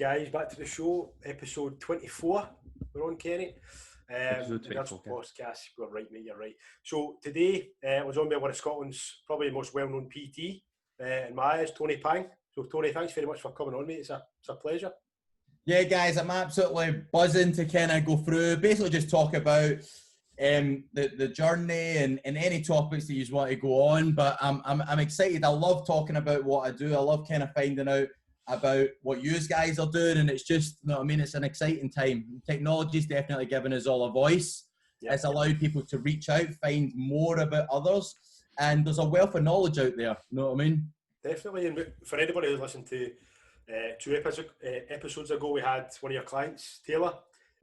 guys, back to the show, episode 24. We're on, Kenny. Episode 24. Podcast. We're right, mate, you're right. So today, I was on by one of Scotland's probably most well-known PT, in my eyes, Tony Pang. So Tony, thanks very much for coming on, mate. It's a pleasure. Yeah, guys, I'm absolutely buzzing to kind of go through, basically just talk about the journey and any topics that you want to go on. But I'm excited. I love talking about what I do. I love kind of finding out about what you guys are doing, and it's just, you know what I mean, it's an exciting time. Technology's definitely given us all a voice. It's allowed people to reach out, find more about others, and there's a wealth of knowledge out there, you know what I mean? Definitely, and for anybody who's listened to two episodes ago, we had one of your clients, Taylor.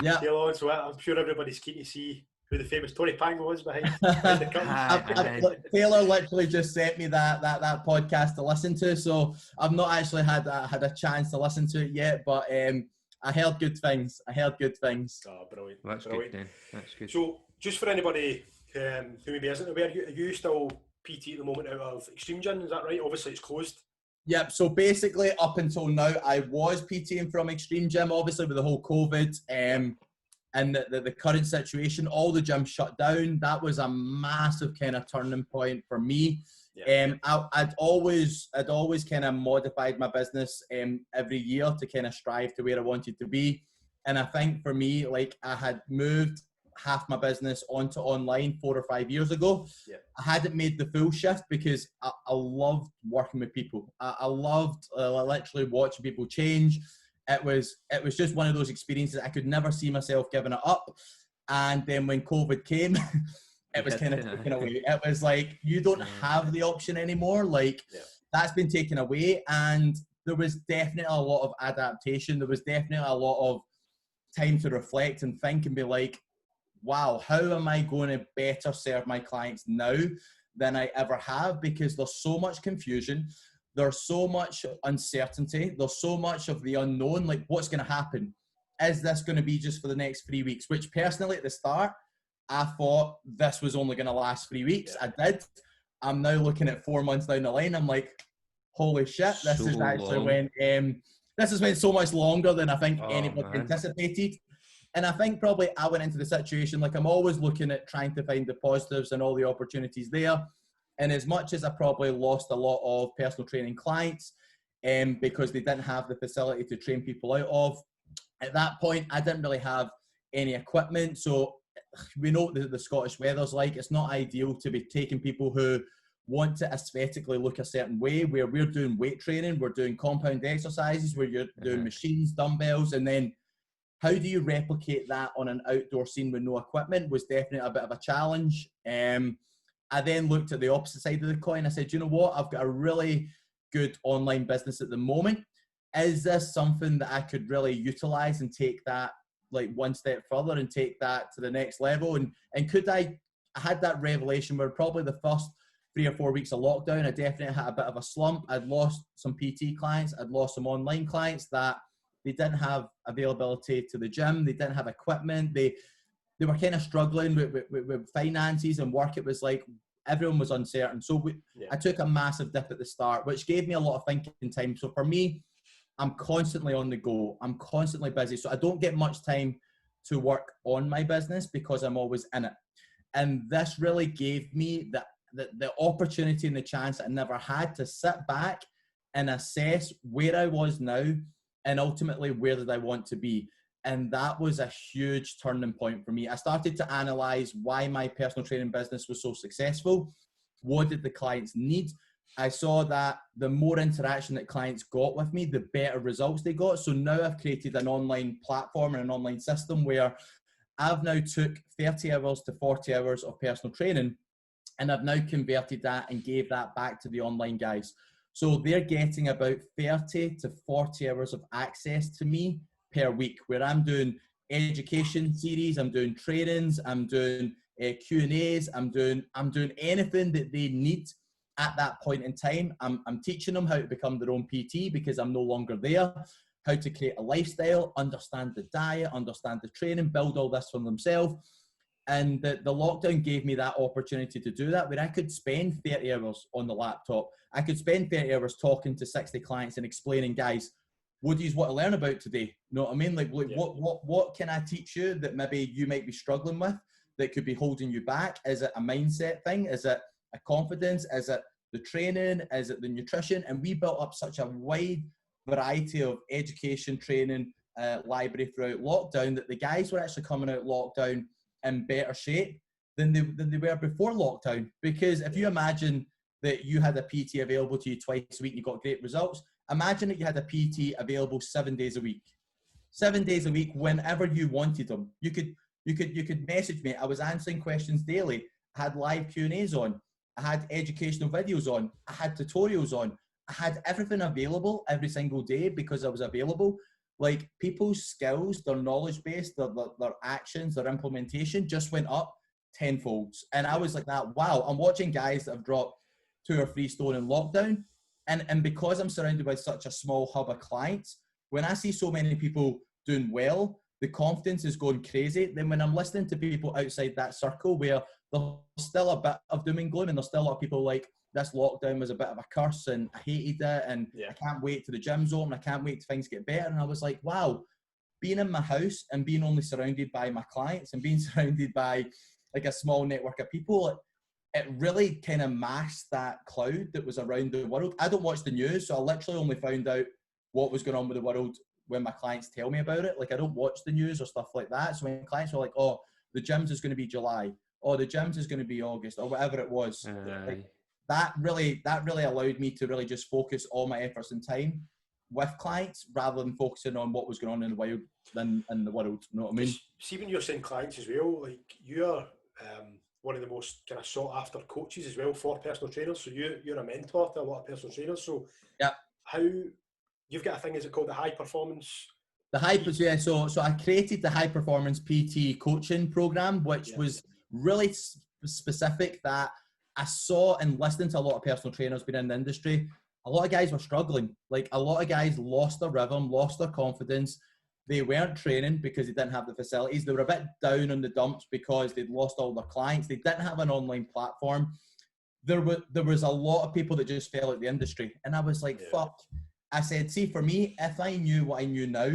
Yeah. Taylor on, so I'm sure everybody's keen to see who the famous Tony Pang was behind the curtain. Taylor literally just sent me that podcast to listen to, so I've not actually had a chance to listen to it yet, but I heard good things. Oh, brilliant. That's brilliant. Good then. That's good. So, just for anybody who maybe isn't aware, are you still PT at the moment out of Extreme Gym, is that right? Obviously it's closed. Yep, so basically up until now I was PTing from Extreme Gym, obviously with the whole COVID and the current situation, all the gyms shut down. That was a massive kind of turning point for me. I'd always kind of modified my business every year to kind of strive to where I wanted to be. And I think for me, like, I had moved half my business onto online 4 or 5 years ago. I hadn't made the full shift because I loved working with people. I loved literally watching people change. It was just one of those experiences. I could never see myself giving it up. And then when COVID came, it was kind of taken away. It was like, you don't have the option anymore. Like, that's been taken away. And there was definitely a lot of adaptation. There was definitely a lot of time to reflect and think and be like, wow, how am I going to better serve my clients now than I ever have? Because there's so much confusion. There's so much uncertainty. There's so much of the unknown. Like, what's going to happen? Is this going to be just for the next 3 weeks? Which personally at the start, I thought this was only going to last 3 weeks. I did. I'm now looking at 4 months down the line. I'm like, holy shit, this is actually when this has went so much longer than I think anybody anticipated. And I think probably I went into the situation, like, I'm always looking at trying to find the positives and all the opportunities there. And as much as I probably lost a lot of personal training clients because they didn't have the facility to train people out of, at that point, I didn't really have any equipment. So we know what the Scottish weather's like. It's not ideal to be taking people who want to aesthetically look a certain way, where we're doing weight training, we're doing compound exercises, where you're doing machines, dumbbells, and then how do you replicate that on an outdoor scene with no equipment was definitely a bit of a challenge. I then looked at the opposite side of the coin. I said, you know what? I've got a really good online business at the moment. Is this something that I could really utilize and take that like one step further and take that to the next level? And could I had that revelation where probably the first 3 or 4 weeks of lockdown, I definitely had a bit of a slump. I'd lost some PT clients. I'd lost some online clients that they didn't have availability to the gym. They didn't have equipment. They were kind of struggling with finances and work. It was like everyone was uncertain. So I took a massive dip at the start, which gave me a lot of thinking time. So for me, I'm constantly on the go. I'm constantly busy. So I don't get much time to work on my business because I'm always in it. And this really gave me the opportunity and the chance that I never had to sit back and assess where I was now and ultimately where did I want to be. And that was a huge turning point for me. I started to analyze why my personal training business was so successful. What did the clients need? I saw that the more interaction that clients got with me, the better results they got. So now I've created an online platform and an online system where I've now took 30 hours to 40 hours of personal training, and I've now converted that and gave that back to the online guys. So they're getting about 30 to 40 hours of access to me per week, where I'm doing education series, I'm doing trainings, I'm doing Q&As, I'm doing anything that they need at that point in time. I'm teaching them how to become their own PT because I'm no longer there, how to create a lifestyle, understand the diet, understand the training, build all this for themselves. And the lockdown gave me that opportunity to do that, where I could spend 30 hours on the laptop. I could spend 30 hours talking to 60 clients and explaining, guys, what do you want to learn about today? You know what I mean? Like Yeah. what can I teach you that maybe you might be struggling with that could be holding you back? Is it a mindset thing? Is it a confidence? Is it the training? Is it the nutrition? And we built up such a wide variety of education, training, library throughout lockdown that the guys were actually coming out lockdown in better shape than they were before lockdown. Because if you imagine that you had a PT available to you twice a week, you got great results. Imagine that you had a PT available 7 days a week. 7 days a week, whenever you wanted them. You could message me. I was answering questions daily. I had live Q&As on. I had educational videos on. I had tutorials on. I had everything available every single day because I was available. Like, people's skills, their knowledge base, their actions, their implementation just went up tenfold. And I was like, wow, I'm watching guys that have dropped 2 or 3 stone in lockdown. And because I'm surrounded by such a small hub of clients, when I see so many people doing well, the confidence is going crazy. Then when I'm listening to people outside that circle where there's still a bit of doom and gloom, and there's still a lot of people like, this lockdown was a bit of a curse and I hated it, and I can't wait till the gym's open, I can't wait till things get better. And I was like, wow, being in my house and being only surrounded by my clients and being surrounded by like a small network of people, it really kind of masked that cloud that was around the world. I don't watch the news, so I literally only found out what was going on with the world when my clients tell me about it. Like, I don't watch the news or stuff like that. So when clients were like, oh, the gyms is going to be July, or the gyms is going to be August, or whatever it was, like, that really allowed me to really just focus all my efforts and time with clients rather than focusing on what was going on in the wild in the world. You know what I mean? See, when you're saying clients as well, like, you're one of the most kind of sought after coaches as well for personal trainers. So you're a mentor to a lot of personal trainers. So yeah, how you've got a thing, is it called the high performance? So I created the high performance PT coaching program, which was really specific, that I saw and listened to a lot of personal trainers being in the industry. A lot of guys were struggling. Like, a lot of guys lost their rhythm, lost their confidence. They weren't training because they didn't have the facilities. They were a bit down on the dumps because they'd lost all their clients. They didn't have an online platform. There was a lot of people that just fell out the industry. And I was like, fuck. I said, see, for me, if I knew what I knew now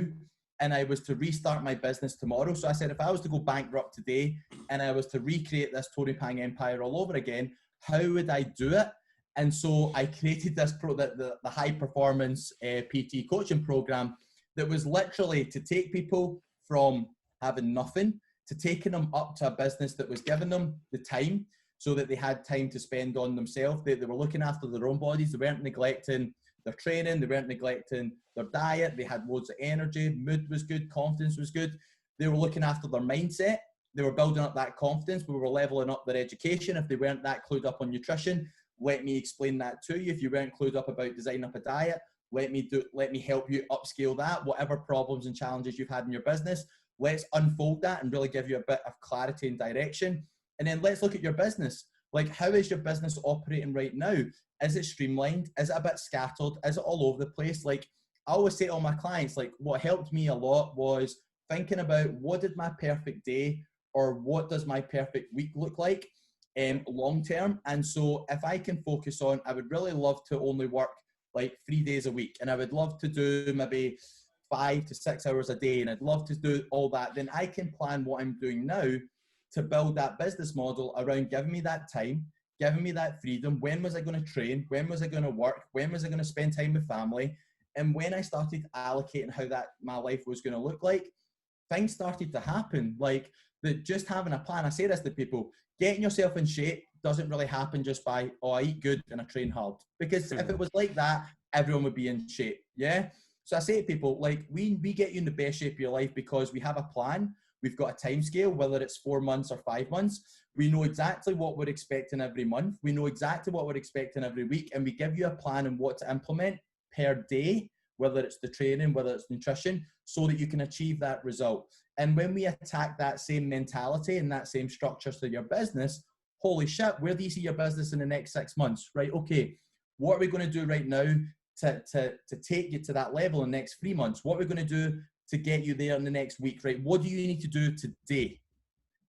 and I was to restart my business tomorrow, so I said, if I was to go bankrupt today and I was to recreate this Tony Pang empire all over again, how would I do it? And so I created this the high performance PT coaching program that was literally to take people from having nothing to taking them up to a business that was giving them the time so that they had time to spend on themselves. They were looking after their own bodies. They weren't neglecting their training. They weren't neglecting their diet. They had loads of energy. Mood was good. Confidence was good. They were looking after their mindset. They were building up that confidence. We were leveling up their education. If they weren't that clued up on nutrition, let me explain that to you. If you weren't clued up about designing up a diet, let me help you upscale that. Whatever problems and challenges you've had in your business, let's unfold that and really give you a bit of clarity and direction. And then let's look at your business. Like, how is your business operating right now? Is it streamlined? Is it a bit scattered? Is it all over the place? Like, I always say to all my clients, like, what helped me a lot was thinking about what did my perfect day or what does my perfect week look like long term. And so if I can focus on, I would really love to only work like 3 days a week, and I would love to do maybe 5 to 6 hours a day, and I'd love to do all that, then I can plan what I'm doing now to build that business model around giving me that time, giving me that freedom. When was I going to train? When was I going to work? When was I going to spend time with family? And when I started allocating how that my life was going to look like, things started to happen. Like, just having a plan. I say this to people, getting yourself in shape doesn't really happen just by, oh, I eat good and I train hard. Because if it was like that, everyone would be in shape. Yeah. So I say to people, like, we get you in the best shape of your life because we have a plan. We've got a time scale, whether it's 4 months or 5 months. We know exactly what we're expecting every month. We know exactly what we're expecting every week. And we give you a plan on what to implement per day, whether it's the training, whether it's nutrition, so that you can achieve that result. And when we attack that same mentality and that same structure to your business, holy shit, where do you see your business in the next 6 months? Right, okay, what are we going to do right now to take you to that level in the next 3 months? What are we going to do to get you there in the next week, right? What do you need to do today?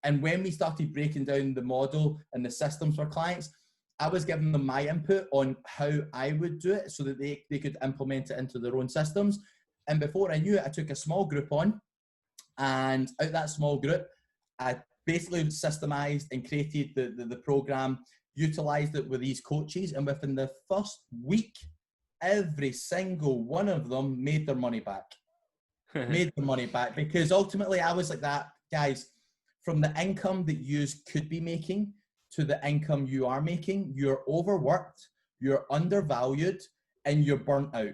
And when we started breaking down the model and the systems for clients, I was giving them my input on how I would do it so that they could implement it into their own systems. And before I knew it, I took a small group on, and out that small group, I basically systemized and created the program, utilized it with these coaches, and within the first week, every single one of them made their money back. Made their money back, because ultimately I was like that, guys, from the income that you could be making to the income you are making, you're overworked, you're undervalued, and you're burnt out.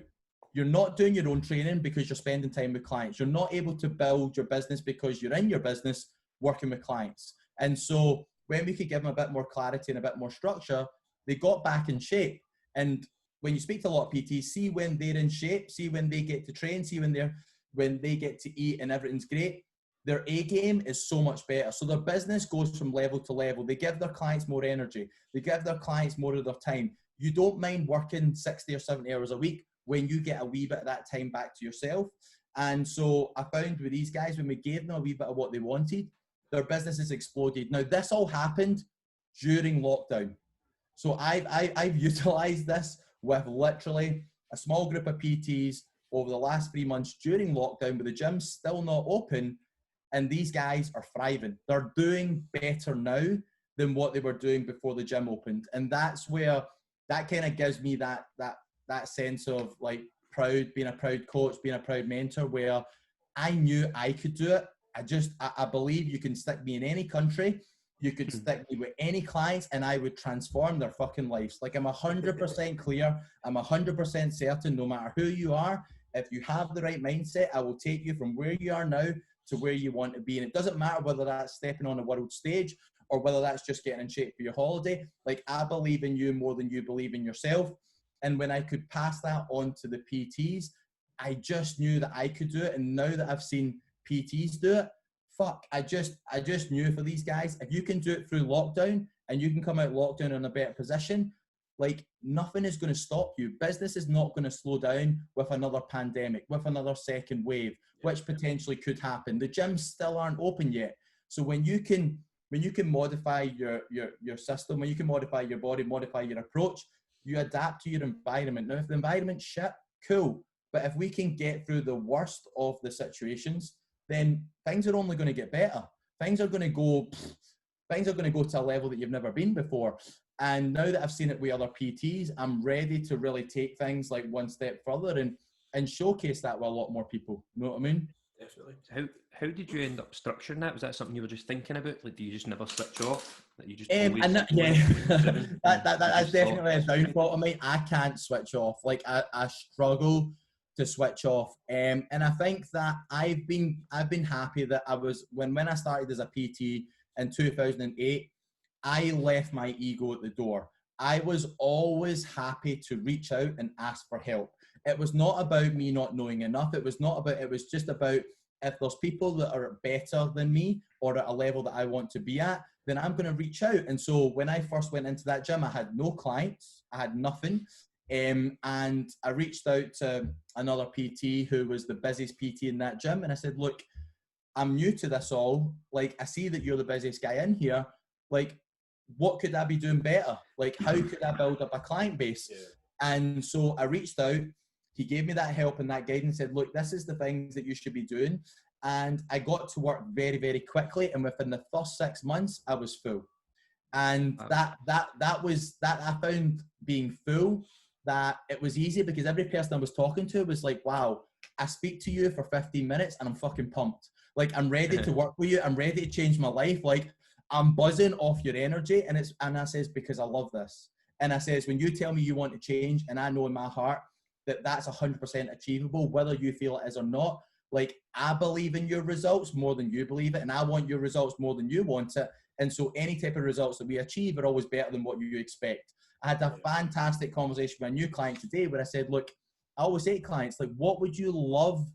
You're not doing your own training because you're spending time with clients. You're not able to build your business because you're in your business working with clients. And so when we could give them a bit more clarity and a bit more structure, they got back in shape. And when you speak to a lot of PTs, see when they're in shape, see when they get to train, see when they get to eat and everything's great, their A game is so much better. So their business goes from level to level. They give their clients more energy. They give their clients more of their time. You don't mind working 60 or 70 hours a week when you get a wee bit of that time back to yourself. And so I found with these guys, when we gave them a wee bit of what they wanted, their businesses exploded. Now, this all happened during lockdown. So I've utilized this with literally a small group of PTs over the last 3 months during lockdown, with the gym's still not open, and these guys are thriving. They're doing better now than what they were doing before the gym opened. And that's where that kind of gives me that sense of like proud, being a proud coach, being a proud mentor, where I knew I could do it. I believe you can stick me in any country. You could stick me with any clients and I would transform their fucking lives. Like, I'm 100% clear. I'm 100% certain, no matter who you are, if you have the right mindset, I will take you from where you are now to where you want to be. And it doesn't matter whether that's stepping on a world stage or whether that's just getting in shape for your holiday. Like, I believe in you more than you believe in yourself. And when I could pass that on to the PTs, I just knew that I could do it. And now that I've seen PTs do it, fuck, I just knew for these guys, if you can do it through lockdown and you can come out lockdown in a better position, like, nothing is going to stop you. Business is not going to slow down with another pandemic, with another second wave, which potentially could happen. The gyms still aren't open yet. So when you can modify your system, when you can modify your body, modify your approach, you adapt to your environment. Now, if the environment's shit, cool. But if we can get through the worst of the situations, then things are only going to get better. Things are going to go to a level that you've never been before. And now that I've seen it with other PTs, I'm ready to really take things like one step further and showcase that with a lot more people. You know what I mean? Definitely. How did you end up structuring that? Was that something you were just thinking about? Like, do you just never switch off? That you just that's definitely a downfall of mine. I can't switch off. Like, I struggle to switch off. And I think that I've been happy that I was when I started as a PT in 2008, I left my ego at the door. I was always happy to reach out and ask for help. It was not about me not knowing enough. It was just about, if there's people that are better than me or at a level that I want to be at, then I'm going to reach out. And so when I first went into that gym, I had no clients. I had nothing. And I reached out to another PT who was the busiest PT in that gym. And I said, look, I'm new to this all. Like, I see that you're the busiest guy in here. Like, what could I be doing better? Like, how could I build up a client base? Yeah. And so I reached out. He gave me that help and that guidance, said, look, this is the things that you should be doing. And I got to work very, very quickly. And within the first 6 months, I was full. And that I found being full, that it was easy because every person I was talking to was like, wow, I speak to you for 15 minutes and I'm fucking pumped. Like, I'm ready to work with you. I'm ready to change my life. Like, I'm buzzing off your energy. And I says, because I love this. And I says, when you tell me you want to change, and I know in my heart that that's 100% achievable, whether you feel it is or not, like, I believe in your results more than you believe it. And I want your results more than you want it. And so any type of results that we achieve are always better than what you expect. I had a fantastic conversation with a new client today where I said, look, I always say to clients, like, what would you love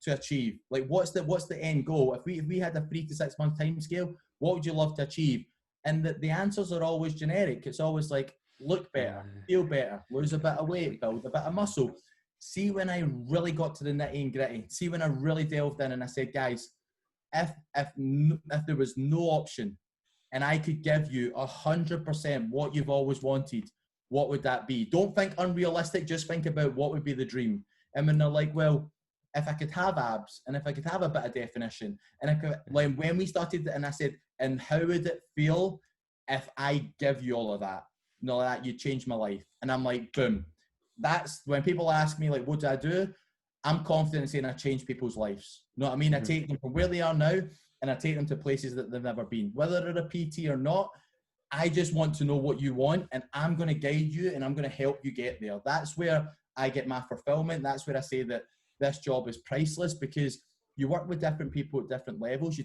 to achieve? Like, what's the end goal? If we had a 3 to 6 month time scale, what would you love to achieve? And the answers are always generic. It's always like, look better, feel better, lose a bit of weight, build a bit of muscle. See, when I really got to the nitty and gritty, see when I really delved in and I said, guys, if there was no option and I could give you 100% what you've always wanted, what would that be? Don't think unrealistic, just think about what would be the dream. And when they're like, well, if I could have abs and if I could have a bit of definition, and I could, like, when we started, and I said, and how would it feel if I give you all of that? You know, that you changed my life. And I'm like, boom. That's when people ask me, like, what do I do? I'm confident in saying I change people's lives. You know what I mean? I take them from where they are now and I take them to places that they've never been. Whether they're a PT or not, I just want to know what you want, and I'm going to guide you and I'm going to help you get there. That's where I get my fulfillment. That's where I say that this job is priceless, because you work with different people at different levels.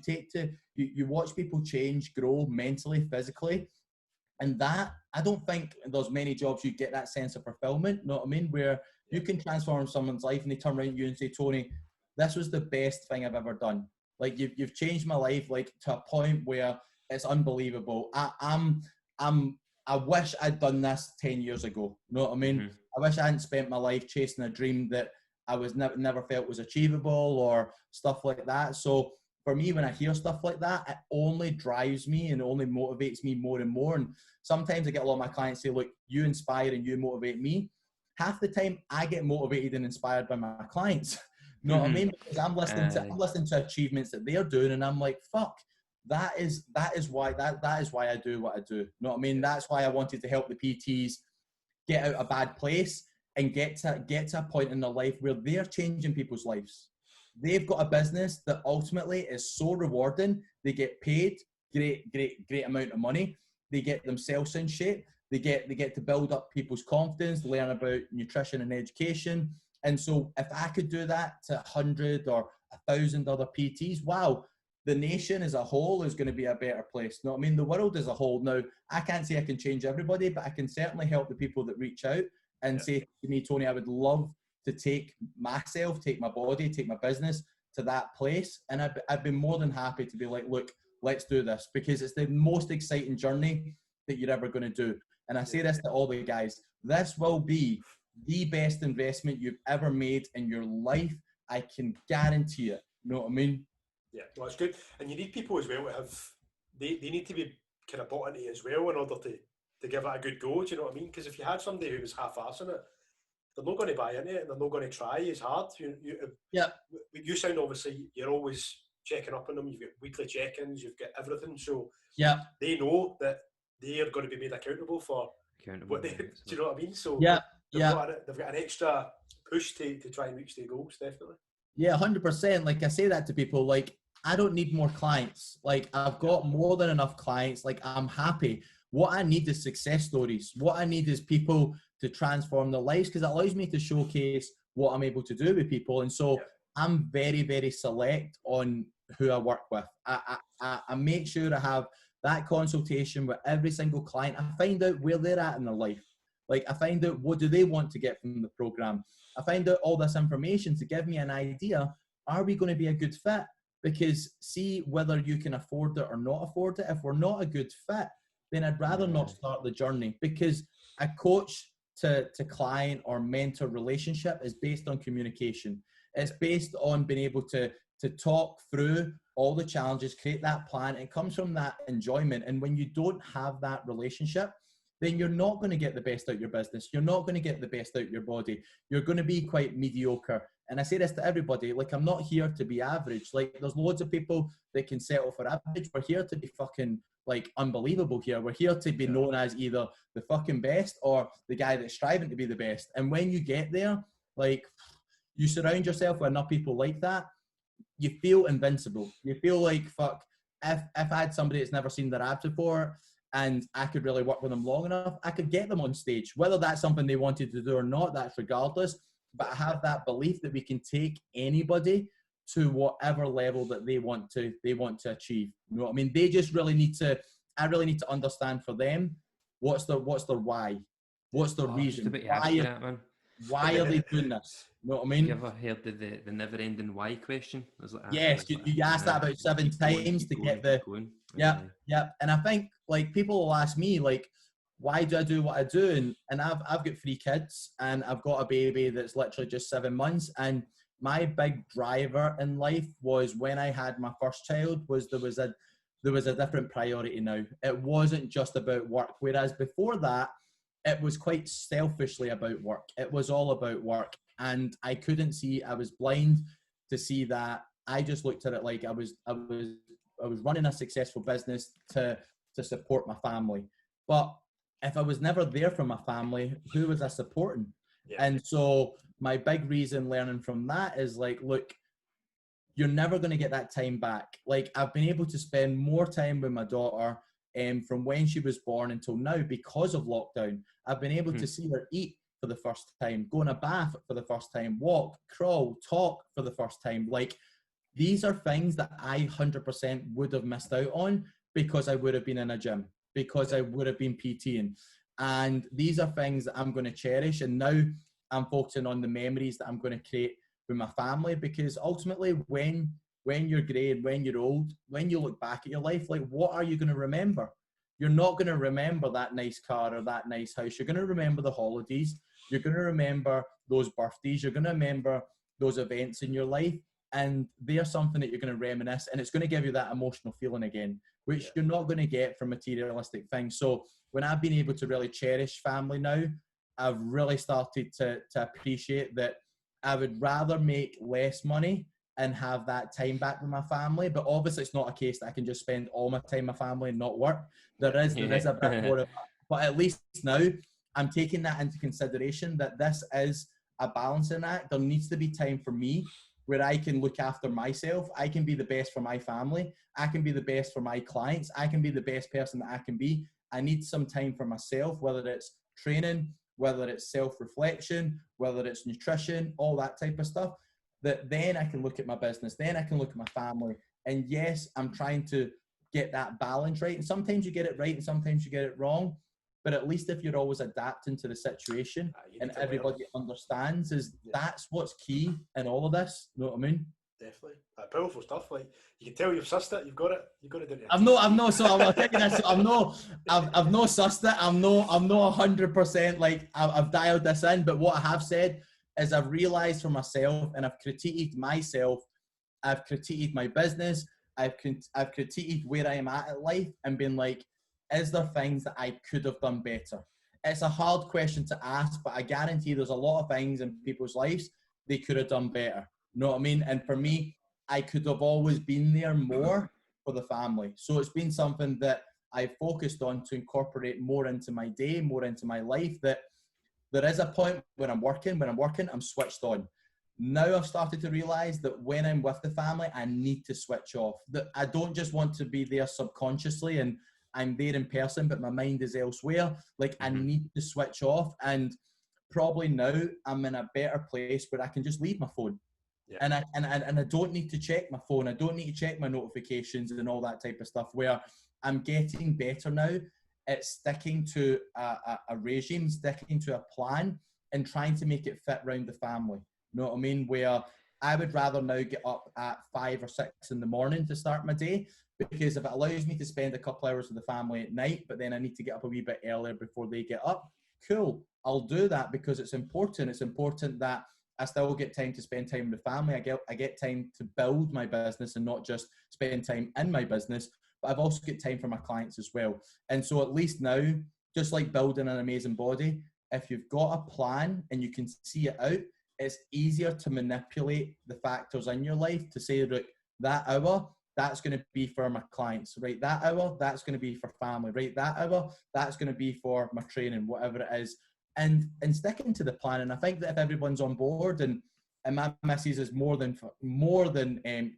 You watch people change, grow mentally, physically. And that, I don't think there's many jobs you get that sense of fulfillment, you know what I mean? Where you can transform someone's life and they turn around to you and say, Tony, this was the best thing I've ever done. Like, you've changed my life, like, to a point where it's unbelievable. I wish I'd done this 10 years ago. You know what I mean? I wish I hadn't spent my life chasing a dream that I was never felt was achievable or stuff like that. So for me, when I hear stuff like that, it only drives me and only motivates me more and more. And sometimes I get a lot of my clients say, look, you inspire and you motivate me. Half the time I get motivated and inspired by my clients. You know what I mean? Because I'm listening to achievements that they're doing, and I'm like, fuck, that is why I do what I do. You know what I mean? That's why I wanted to help the PTs get out of a bad place and get to a point in their life where they're changing people's lives. They've got a business that ultimately is so rewarding. They get paid great amount of money. They get themselves in shape. They get to build up people's confidence, learn about nutrition and education. And so if I could do that to 100 or 1,000 other PTs, wow, the nation as a whole is going to be a better place. You know what I mean? The world as a whole. Now, I can't say I can change everybody, but I can certainly help the people that reach out and say to me, Tony, I would love to take myself, take my body, take my business to that place. And I'd be more than happy to be like, look, let's do this, because it's the most exciting journey that you're ever going to do. And I say this to all the guys, this will be the best investment you've ever made in your life. I can guarantee it. You know what I mean? Yeah, well, it's good. And you need people as well to have, they need to be kind of bought into it as well in order to give it a good go. Do you know what I mean? Because if you had somebody who was half-arsing it, they're not going to buy into it and they're not going to try as hard. You sound, obviously, you're always checking up on them. You've got weekly check-ins, you've got everything. So they know that they are going to be made accountable for what they, do you know what I mean? So they've got an extra push to try and reach their goals, definitely. Yeah, 100%. Like, I say that to people, like, I don't need more clients. Like, I've got more than enough clients. Like, I'm happy. What I need is success stories. What I need is people to transform their lives, because it allows me to showcase what I'm able to do with people. And so I'm very, very select on who I work with. I make sure I have that consultation with every single client. I find out where they're at in their life. Like, I find out what do they want to get from the program. I find out all this information to give me an idea. Are we going to be a good fit? Because see whether you can afford it or not afford it. If we're not a good fit, then I'd rather not start the journey, because a coach to client or mentor relationship is based on communication. It's based on being able to talk through all the challenges, create that plan. It comes from that enjoyment. And when you don't have that relationship, then you're not going to get the best out of your business. You're not going to get the best out of your body. You're going to be quite mediocre. And I say this to everybody, like, I'm not here to be average. Like, there's loads of people that can settle for average. We're here to be fucking, like, unbelievable here. We're here to be known as either the fucking best or the guy that's striving to be the best. And when you get there, like, you surround yourself with enough people like that, you feel invincible. You feel like, fuck, if I had somebody that's never seen their abs before and I could really work with them long enough, I could get them on stage. Whether that's something they wanted to do or not, that's regardless. But I have that belief that we can take anybody to whatever level that they want to achieve. You know what I mean? They just really need to, I really need to understand for them, what's their why? What's their reason? Why are they doing this? You know what I mean? You ever heard of the never-ending why question? Yes, you asked that about 7 times to get the... Yeah. And I think, like, people will ask me, like, why do I do what I do? And I've got 3 kids, and I've got a baby that's literally just 7 months. And my big driver in life was, when I had my first child, was there was a different priority now. It wasn't just about work. Whereas before that, it was quite selfishly about work. It was all about work. And I couldn't see, I was blind to see that I just looked at it like I was running a successful business to support my family. But if I was never there for my family, who was I supporting? Yeah. And so my big reason learning from that is like, look, you're never going to get that time back. Like, I've been able to spend more time with my daughter from when she was born until now because of lockdown. I've been able to see her eat for the first time, go in a bath for the first time, walk, crawl, talk for the first time. Like, these are things that I 100% would have missed out on because I would have been in a gym, because I would have been PTing. And these are things that I'm going to cherish. And now I'm focusing on the memories that I'm going to create with my family, because ultimately when you're grey and when you're old, when you look back at your life, like, what are you going to remember? You're not going to remember that nice car or that nice house. You're going to remember the holidays. You're going to remember those birthdays. You're going to remember those events in your life. And they're something that you're going to reminisce, and it's going to give you that emotional feeling again, which you're not going to get from materialistic things. So when I've been able to really cherish family now, I've really started to appreciate that I would rather make less money and have that time back with my family. But obviously it's not a case that I can just spend all my time with my family and not work. There is a bit more of that. But at least now I'm taking that into consideration, that this is a balancing act. There needs to be time for me where I can look after myself. I can be the best for my family. I can be the best for my clients. I can be the best person that I can be. I need some time for myself, whether it's training, whether it's self-reflection, whether it's nutrition, all that type of stuff, that then I can look at my business, then I can look at my family. And yes, I'm trying to get that balance right. And sometimes you get it right and sometimes you get it wrong. But at least if you're always adapting to the situation and everybody understands, that's what's key in all of this. You know what I mean? Definitely. Powerful stuff. Like, you can tell you've sussed it. You've got it. You've got it down. I've not sussed it. I'm not 100% like I've dialed this in. But what I have said is I've realized for myself, and I've critiqued myself. I've critiqued my business. I've critiqued where I am at in life and been like, is there things that I could have done better? It's a hard question to ask, but I guarantee there's a lot of things in people's lives they could have done better. You know what I mean? And for me, I could have always been there more for the family. So it's been something that I focused on to incorporate more into my day, more into my life, that there is a point when I'm working, I'm switched on. Now I've started to realize that when I'm with the family, I need to switch off. That I don't just want to be there subconsciously and I'm there in person, but my mind is elsewhere. Like, I need to switch off. And probably now I'm in a better place where I can just leave my phone. Yeah. And I don't need to check my phone. I don't need to check my notifications and all that type of stuff, where I'm getting better now at sticking to a regime, sticking to a plan and trying to make it fit around the family. You know what I mean? Where I would rather now get up at 5 or 6 in the morning to start my day, because if it allows me to spend a couple hours with the family at night, but then I need to get up a wee bit earlier before they get up, cool. I'll do that because it's important. It's important that I still get time to spend time with the family. I get time to build my business and not just spend time in my business, but I've also got time for my clients as well. And so at least now, just like building an amazing body, if you've got a plan and you can see it out, it's easier to manipulate the factors in your life to say, look, that hour, that's going to be for my clients, right? That hour, that's going to be for family, right? That hour, that's going to be for my training, whatever it is. And sticking to the plan. And I think that if everyone's on board, and my missus is more than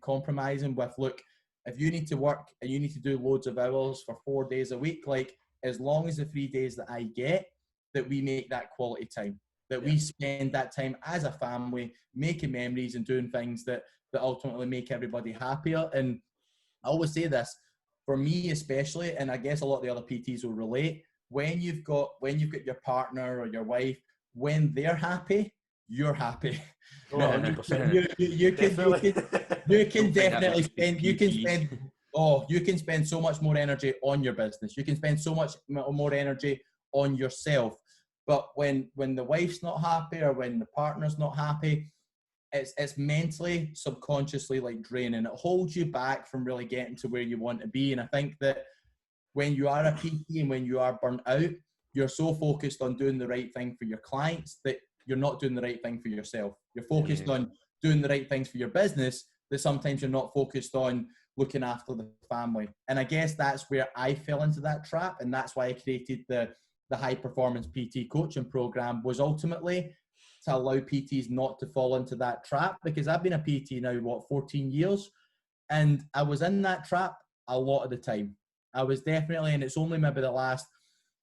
compromising with, look, if you need to work and you need to do loads of hours for 4 days a week, like, as long as the 3 days that I get, that we make that quality time, that we spend that time as a family, making memories and doing things that ultimately make everybody happier. And I always say this, for me especially, and I guess a lot of the other PTs will relate, when you've got your partner or your wife, when they're happy, you're happy. Oh, 100%. You can definitely spend. You can spend so much more energy on your business. You can spend so much more energy on yourself. But when the wife's not happy or when the partner's not happy, it's mentally, subconsciously like draining. It holds you back from really getting to where you want to be. And I think that when you are a PT and when you are burnt out, you're so focused on doing the right thing for your clients that you're not doing the right thing for yourself. You're focused on doing the right things for your business, that sometimes you're not focused on looking after the family. And I guess that's where I fell into that trap, and that's why I created the high performance PT coaching program, was ultimately to allow PTs not to fall into that trap, because I've been a PT now, 14 years, and I was in that trap a lot of the time. I was definitely, and it's only maybe the last,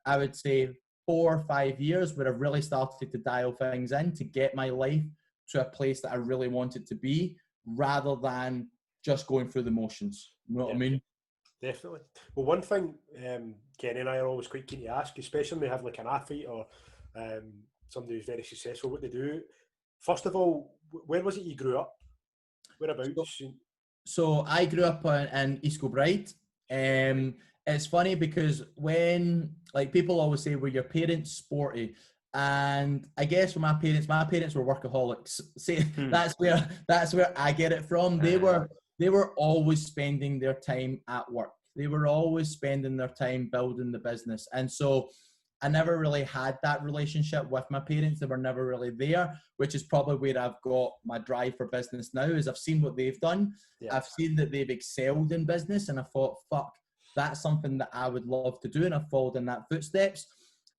I would say, 4 or 5 years where I've really started to dial things in to get my life to a place that I really wanted to be, rather than just going through the motions. You know what I mean? Definitely. Well, one thing Kenny and I are always quite keen to ask, especially when we have like an athlete or somebody who's very successful, what they do. First of all, where was it you grew up? Whereabouts? So I grew up in East Kilbride. It's funny because when, like, people always say, were your parents sporty? And I guess for my parents were workaholics. See, that's where I get it from. They were always spending their time at work. They were always spending their time building the business. And so I never really had that relationship with my parents. They were never really there, which is probably where I've got my drive for business now, is I've seen what they've done. Yeah. I've seen that they've excelled in business, and I thought, fuck, that's something that I would love to do, and I've followed in that footsteps.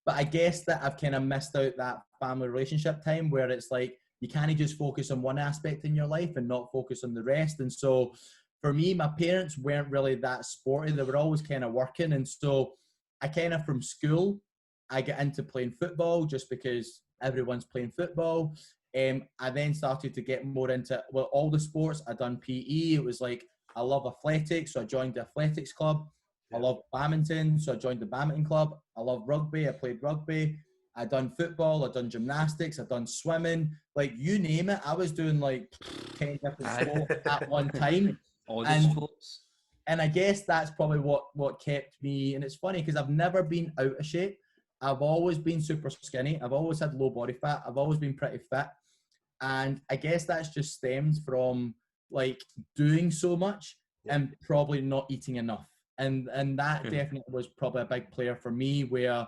But I guess that I've kind of missed out that family relationship time where it's like, you can't just focus on one aspect in your life and not focus on the rest. And so for me, my parents weren't really that sporty. They were always kind of working. And so I kind of, from school, I get into playing football just because everyone's playing football. I then started to get more into, well, all the sports. I done PE. It was like, I love athletics, so I joined the athletics club. Yeah. I love badminton, so I joined the badminton club. I love rugby. I played rugby. I done football. I done gymnastics. I done swimming. Like, you name it. I was doing like 10 different sports at one time. All the sports. And I guess that's probably what kept me. And it's funny because I've never been out of shape. I've always been super skinny. I've always had low body fat. I've always been pretty fit. And I guess that's just stemmed from like doing so much and probably not eating enough. And that definitely was probably a big player for me, where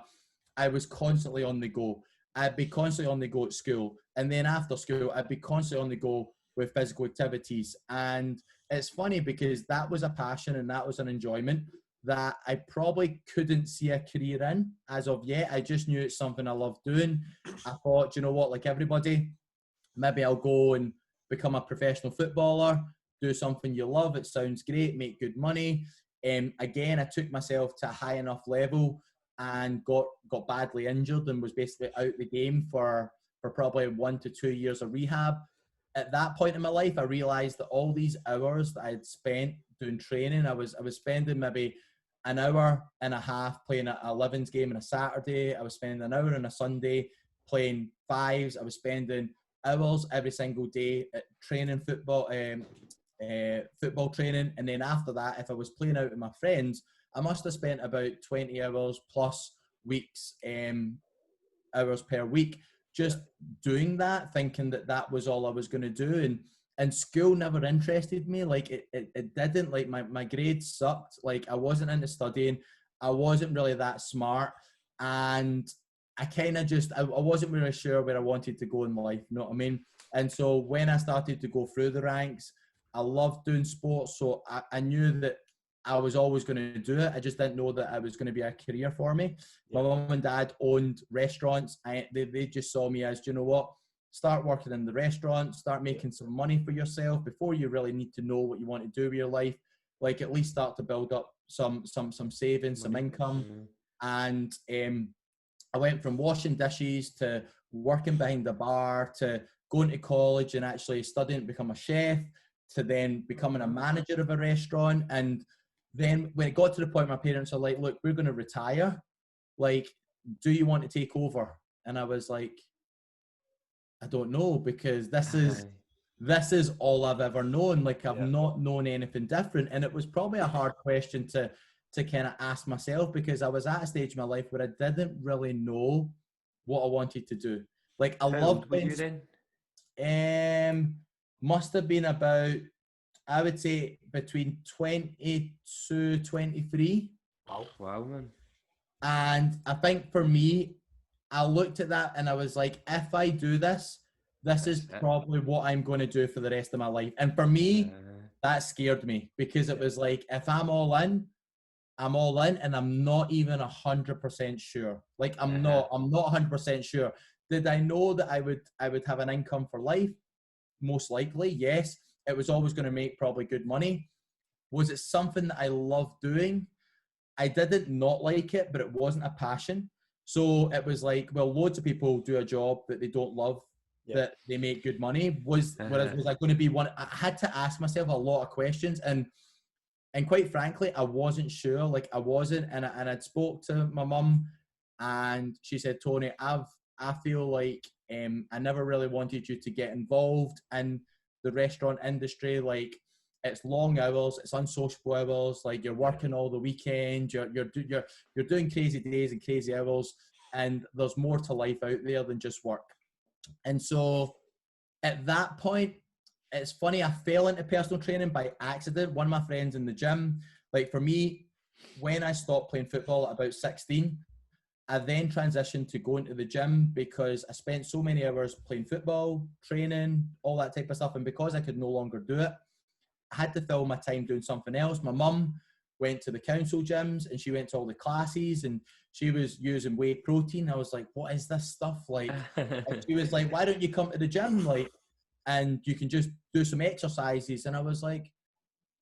I was constantly on the go. I'd be constantly on the go at school. And then after school, I'd be constantly on the go with physical activities. And it's funny because that was a passion and that was an enjoyment that I probably couldn't see a career in as of yet. I just knew it's something I loved doing. I thought, you know what, like everybody, maybe I'll go and become a professional footballer, do something you love. It sounds great, make good money. Again, I took myself to a high enough level and got badly injured and was basically out the game for probably 1 to 2 years of rehab. At that point in my life, I realized that all these hours that I had spent doing training, I was spending maybe an hour and a half playing a 11s game on a Saturday. I was spending an hour on a Sunday playing fives. I was spending hours every single day at training football, football training. And then after that, if I was playing out with my friends, I must have spent about 20 hours plus weeks, hours per week, just doing that, thinking that that was all I was going to do. And school never interested me. Like it didn't. Like my grades sucked. Like I wasn't into studying. I wasn't really that smart. And I kind of just, I wasn't really sure where I wanted to go in life. You know what I mean? And so when I started to go through the ranks, I loved doing sports. So I knew that I was always going to do it. I just didn't know that it was going to be a career for me. Yeah. My mum and dad owned restaurants. They just saw me as, you know what, start working in the restaurant, start making some money for yourself before you really need to know what you want to do with your life. Like at least start to build up some savings, some income. And I went from washing dishes to working behind the bar to going to college and actually studying to become a chef to then becoming a manager of a restaurant. And then when it got to the point, my parents are like, look, we're going to retire. Like, do you want to take over? And I was like, I don't know, because this is all I've ever known. Like, I've not known anything different. And it was probably a hard question to kind of ask myself, because I was at a stage in my life where I didn't really know what I wanted to do. Like, I loved when you then? Must have been about, I would say, between 22, 23. Wow, man. And I think for me, I looked at that and I was like, if I do this, this is probably what I'm going to do for the rest of my life. And for me, that scared me, because it was like, if I'm all in, I'm all in, and I'm not even 100% sure. Like, I'm not 100% sure. Did I know that I would have an income for life? Most likely, yes. It was always going to make probably good money. Was it something that I loved doing? I didn't not like it, but it wasn't a passion. So it was like, well, loads of people do a job that they don't love, that they make good money. Was I going to be one? I had to ask myself a lot of questions, and quite frankly, I wasn't sure. Like, I wasn't, and I'd spoke to my mum, and she said, Tony, I feel like I never really wanted you to get involved in the restaurant industry. Like, it's long hours, it's unsociable hours. Like, you're working all the weekend, you're doing crazy days and crazy hours, and there's more to life out there than just work. And so, at that point, it's funny, I fell into personal training by accident. One of my friends in the gym, like, for me, when I stopped playing football at about 16, I then transitioned to going to the gym, because I spent so many hours playing football, training, all that type of stuff. And because I could no longer do it, I had to fill my time doing something else. My mum went to the council gyms, and she went to all the classes, and she was using whey protein. I was like, what is this stuff? Like, and she was like, why don't you come to the gym? Like, and you can just do some exercises. And I was like,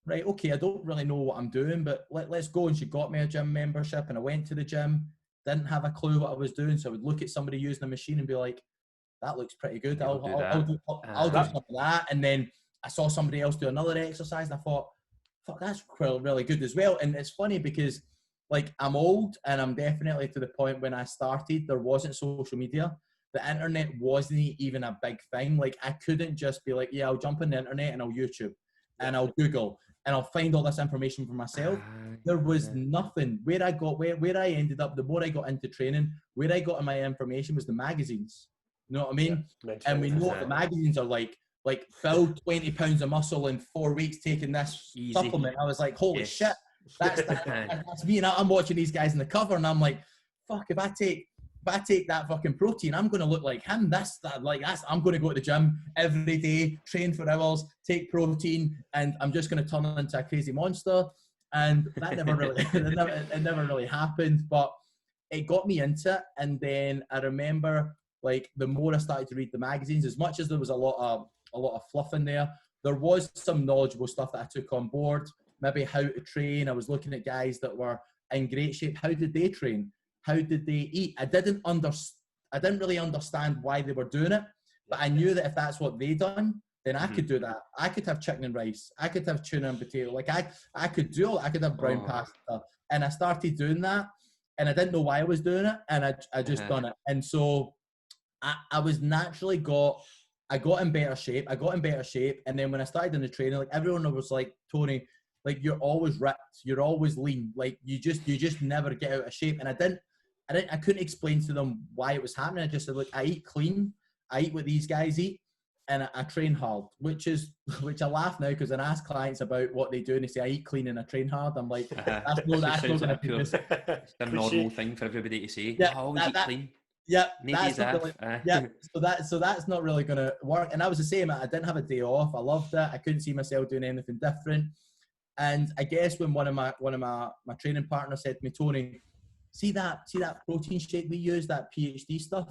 right, okay, I don't really know what I'm doing, but let's go. And she got me a gym membership, and I went to the gym, didn't have a clue what I was doing. So I would look at somebody using a machine and be like, that looks pretty good. I'll do some of that. And then I saw somebody else do another exercise, and I thought, fuck, that's really good as well. And it's funny because, like, I'm old, and I'm definitely to the point when I started, there wasn't social media. The internet wasn't even a big thing. Like, I couldn't just be like, yeah, I'll jump on the internet and I'll YouTube and I'll Google and I'll find all this information for myself. There was nothing. Where I ended up, the more I got into training, where I got my information was the magazines. You know what I mean? And we know what the magazines are like build 20 pounds of muscle in 4 weeks taking this supplement. I was like, holy shit, that's me. And I'm watching these guys in the cover, and I'm like, fuck, if I take that fucking protein, I'm going to look like him. I'm going to go to the gym every day, train for hours, take protein, and I'm just going to turn into a crazy monster. And that never really, it never really happened, but it got me into it. And then I remember, like, the more I started to read the magazines, as much as there was a lot of fluff in there was some knowledgeable stuff that I took on board. Maybe how to train. I was looking at guys that were in great shape. How did they train? How did they eat? I didn't really understand why they were doing it, but I knew that if that's what they done, then I could do that. I could have chicken and rice. I could have tuna and potato. Like, I could do all. I could have brown pasta. And I started doing that, and I didn't know why I was doing it, and I just done it. And so I was naturally I got in better shape. And then when I started in the training, like, everyone was like, Tony, like, you're always ripped. You're always lean. Like, you just never get out of shape. And I couldn't explain to them why it was happening. I just said, look, I eat clean. I eat what these guys eat, and I train hard, which I laugh now, because when I ask clients about what they do, and they say, I eat clean and I train hard, I'm like, that's not going to be this. It's a normal thing for everybody to say. Yeah, I always eat clean. Yeah, that's not really, so that's not really going to work. And I was the same. I didn't have a day off. I loved it. I couldn't see myself doing anything different. And I guess when one of my training partners said to me, Tony, see that protein shake we use, that PhD stuff,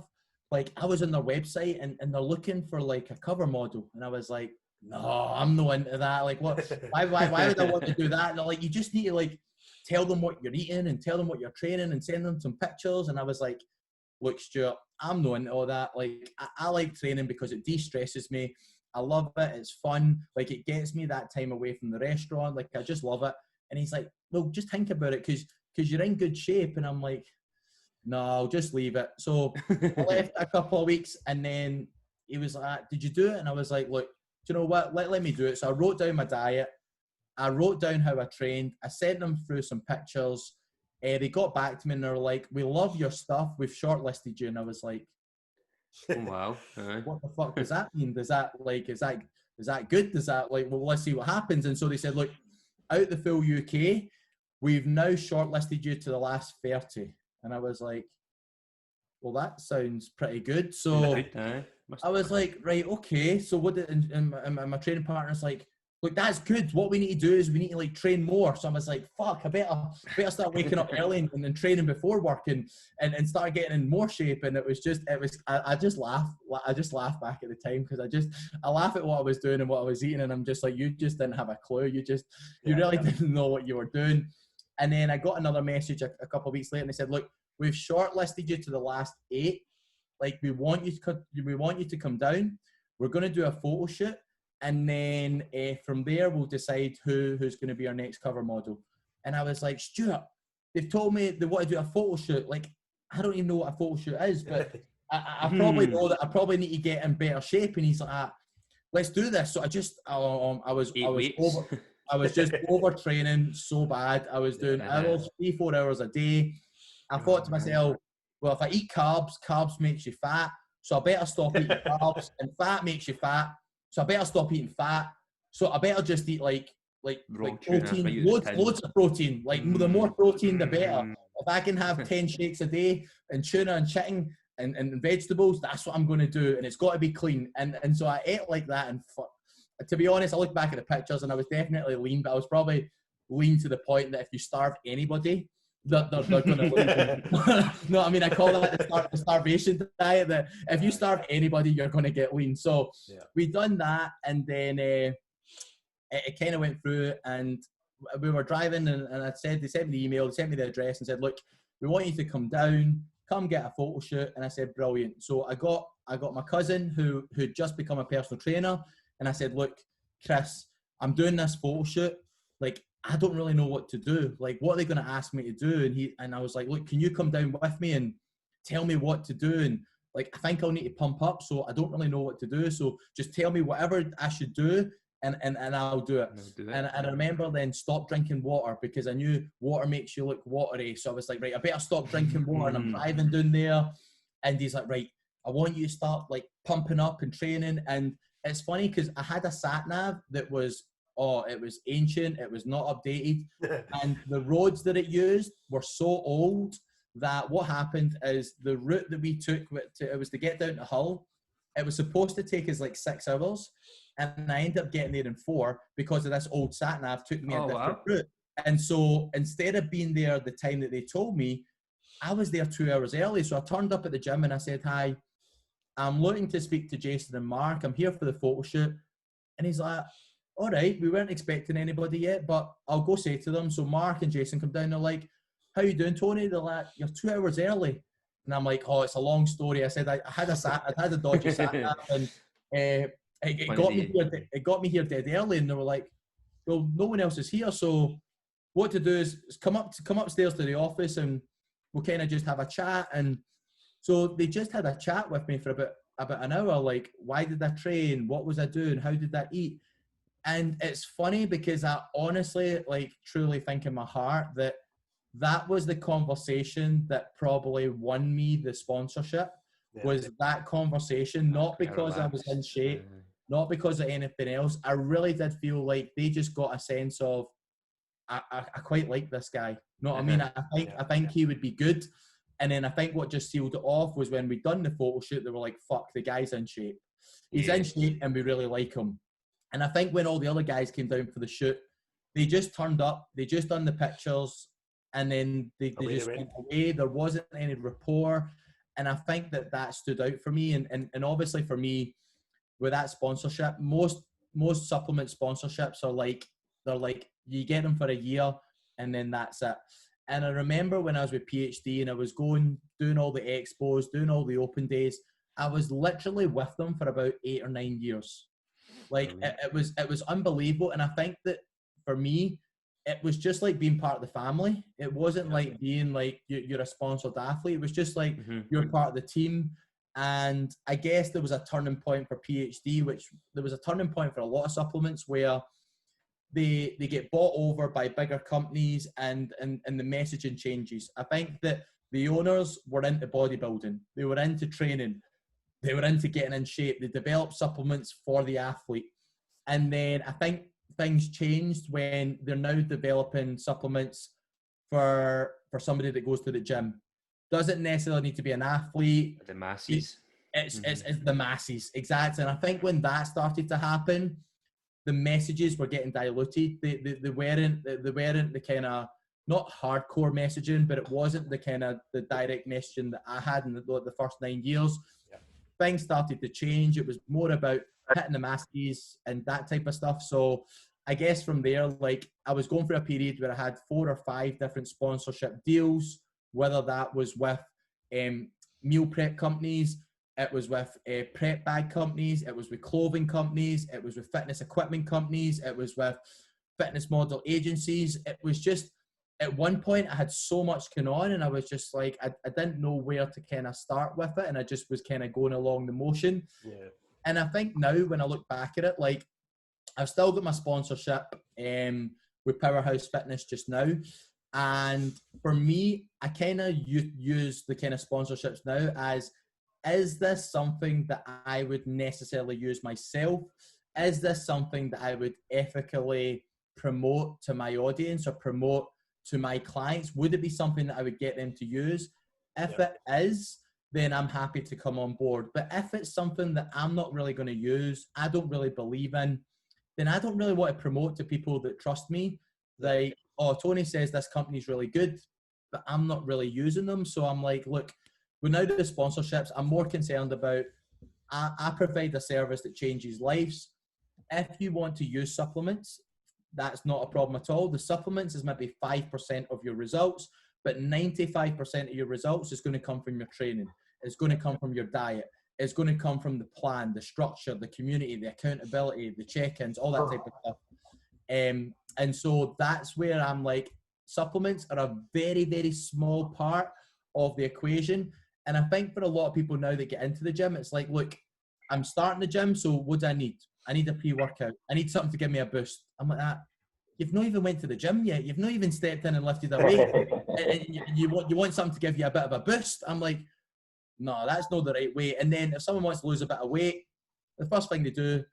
like, I was on their website, and they're looking for, like, a cover model, and I was like, no, I'm not into that. Like, what? Why would I want to do that? And they're like, you just need to, like, tell them what you're eating and tell them what you're training and send them some pictures. And I was like, look, Stuart, I'm not into all that. Like, I like training because it de-stresses me. I love it. It's fun. Like, it gets me that time away from the restaurant. Like, I just love it. And he's like, well, just think about it, because you're in good shape. And I'm like, no, I'll just leave it. So I left a couple of weeks, and then he was like, did you do it? And I was like, look, do you know what? Let me do it. So I wrote down my diet. I wrote down how I trained. I sent them through some pictures. They got back to me, and they were like, we love your stuff. We've shortlisted you. And I was like, oh, wow. What the fuck does that mean? Is that good? Does that, like, well, let's see what happens. And so they said, look, out the full UK, we've now shortlisted you to the last 30. And I was like, well, that sounds pretty good. So I was like, right, okay. So what? And my training partner's like, look, that's good. What we need to do is we need to like train more. So I was like, fuck, I better start waking up early and training before work and start getting in more shape. And I just laugh back at the time because I laugh at what I was doing and what I was eating, and I'm just like, you just didn't have a clue. You really didn't know what you were doing. And then I got another message a couple of weeks later, and they said, look, we've shortlisted you to the last 8. Like, we want you to come down. We're going to do a photo shoot. And then from there, we'll decide who's going to be our next cover model. And I was like, Stuart, they've told me they want to do a photo shoot. Like, I don't even know what a photo shoot is, but I probably know that I probably need to get in better shape. And he's like, let's do this. So I just overtraining so bad. I was doing hours, 3-4 hours a day. I thought to myself, well, if I eat carbs makes you fat. So I better stop eating carbs, and fat makes you fat. So I better stop eating fat. So I better just eat like protein, loads of protein. Like, the more protein, the better. If I can have 10 shakes a day and tuna and chicken and vegetables, that's what I'm going to do. And it's got to be clean. And so I ate like that. And to be honest, I look back at the pictures and I was definitely lean, but I was probably lean to the point that if you starve anybody, they're going to lean. No, I mean, I call that the starvation diet, that if you starve anybody, you're going to get lean. So we done that, and then it kind of went through, and we were driving, and I said, they sent me the email, they sent me the address and said, look, we want you to come down, come get a photo shoot. And I said, brilliant. So I got my cousin who'd just become a personal trainer, and I said, look, Chris, I'm doing this photo shoot. Like, I don't really know what to do. Like, what are they going to ask me to do? And I was like, look, can you come down with me and tell me what to do? And like, I think I'll need to pump up, so I don't really know what to do. So just tell me whatever I should do, and I'll do it. And I remember then stop drinking water, because I knew water makes you look watery. So I was like, right, I better stop drinking water. And I'm driving down there, and he's like, right, I want you to start like pumping up and training. And it's funny because I had a sat nav that was, it was ancient, it was not updated, and the roads that it used were so old that what happened is the route that we took, it was to get down to Hull. It was supposed to take us like 6 hours, and I ended up getting there in 4 because of this old sat nav took me a different route. And so instead of being there the time that they told me, I was there 2 hours early. So I turned up at the gym and I said, hi, I'm looking to speak to Jason and Mark. I'm here for the photo shoot. And he's like, all right, we weren't expecting anybody yet, but I'll go say to them. So Mark and Jason come down. They're like, how you doing, Tony? They're like, you're 2 hours early. And I'm like, oh, it's a long story. I said, I had a dodgy sat nav, and it got me here dead early. And they were like, well, no one else is here. So what to do is come upstairs to the office, and we'll kind of just have a chat. And so they just had a chat with me for about an hour. Like, why did I train? What was I doing? How did I eat? And it's funny because I honestly, like, truly think in my heart that was the conversation that probably won me the sponsorship. Was that conversation, not because I was in shape, not because of anything else. I really did feel like they just got a sense of, I quite like this guy. You know what I mean? I think he would be good. And then I think what just sealed it off was when we done the photo shoot, they were like, fuck, the guy's in shape. He's in shape and we really like him. And I think when all the other guys came down for the shoot, they just turned up, they just done the pictures, and then they just went away. There wasn't any rapport. And I think that stood out for me. And obviously for me, with that sponsorship, most supplement sponsorships are like, they're like, you get them for a year and then that's it. And I remember when I was with PhD and I was doing all the expos, doing all the open days, I was literally with them for about 8 or 9 years. Like, it was unbelievable. And I think that for me, it was just like being part of the family. It wasn't like being like you're a sponsored athlete. It was just like you're part of the team. And I guess there was a turning point for PhD, which there was a turning point for a lot of supplements where they get bought over by bigger companies and the messaging changes. I think that the owners were into bodybuilding. They were into training. They were into getting in shape. They developed supplements for the athlete. And then I think things changed when they're now developing supplements for somebody that goes to the gym. Doesn't necessarily need to be an athlete. The masses. It's the masses, exactly. And I think when that started to happen, the messages were getting diluted. They weren't the kind of, not hardcore messaging, but it wasn't the kind of the direct messaging that I had in the first 9 years. Yeah. Things started to change. It was more about hitting the masses and that type of stuff. So I guess from there, like, I was going through a period where I had 4 or 5 different sponsorship deals, whether that was with meal prep companies, it was with prep bag companies, it was with clothing companies, it was with fitness equipment companies, it was with fitness model agencies. It was just, at one point I had so much going on, and I was just like, I didn't know where to kind of start with it, and I just was kind of going along the motion. Yeah. And I think now when I look back at it, like, I've still got my sponsorship with Powerhouse Fitness just now. And for me, I kind of use the kind of sponsorships now as, is this something that I would necessarily use myself? Is this something that I would ethically promote to my audience or promote to my clients? Would it be something that I would get them to use? If it is, then I'm happy to come on board. But if it's something that I'm not really going to use, I don't really believe in, then I don't really want to promote to people that trust me. Like, oh, Tony says this company's really good, but I'm not really using them. So I'm like, look, we're now doing sponsorships. I'm more concerned about, I provide a service that changes lives. If you want to use supplements, that's not a problem at all. The supplements is maybe 5% of your results, but 95% of your results is going to come from your training. It's going to come from your diet. It's going to come from the plan, the structure, the community, the accountability, the check-ins, all that type of stuff. And so that's where I'm like, supplements are a very, very small part of the equation. And I think for a lot of people now that get into the gym, it's like, look, I'm starting the gym, so what do I need? I need a pre-workout. I need something to give me a boost. I'm like, that. You've not even went to the gym yet. You've not even stepped in and lifted a weight. And you want something to give you a bit of a boost. I'm like, no, that's not the right way. And then if someone wants to lose a bit of weight, the first thing they do,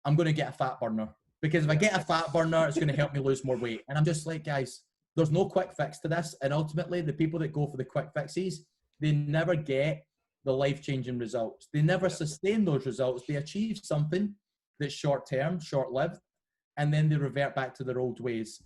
I'm going to get a fat burner. Because if I get a fat burner, it's going to help me lose more weight. And I'm just like, guys, there's no quick fix to this. And ultimately, the people that go for the quick fixes, they never get the life-changing results. They never sustain those results. They achieve something that's short-term, short-lived, and then they revert back to their old ways.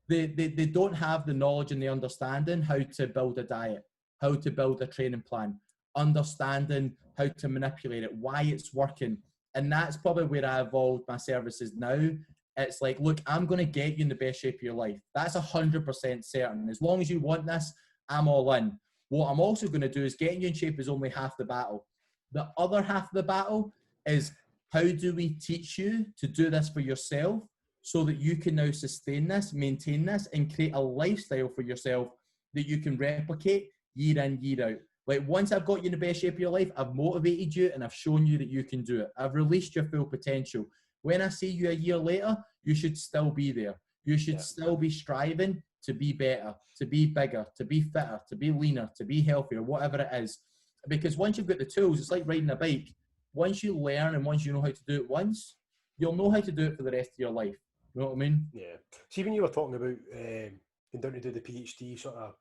They don't have the knowledge and the understanding how to build a diet, how to build a training plan, understanding how to manipulate it, why it's working. And that's probably where I evolved my services now. It's like, look, I'm going to get you in the best shape of your life. That's 100% certain. As long as you want this, I'm all in. What I'm also going to do is getting you in shape is only half the battle. The other half of the battle is, how do we teach you to do this for yourself so that you can now sustain this, maintain this, and create a lifestyle for yourself that you can replicate year in, year out. Like, once I've got you in the best shape of your life, I've motivated you and I've shown you that you can do it. I've released your full potential. When I see you a year later, you should still be there. You should still be striving to be better, to be bigger, to be fitter, to be leaner, to be healthier, whatever it is. Because once you've got the tools, it's like riding a bike. Once you learn and once you know how to do it once, you'll know how to do it for the rest of your life. You know what I mean? Yeah. See, when you were talking about going down to do the PhD, sort of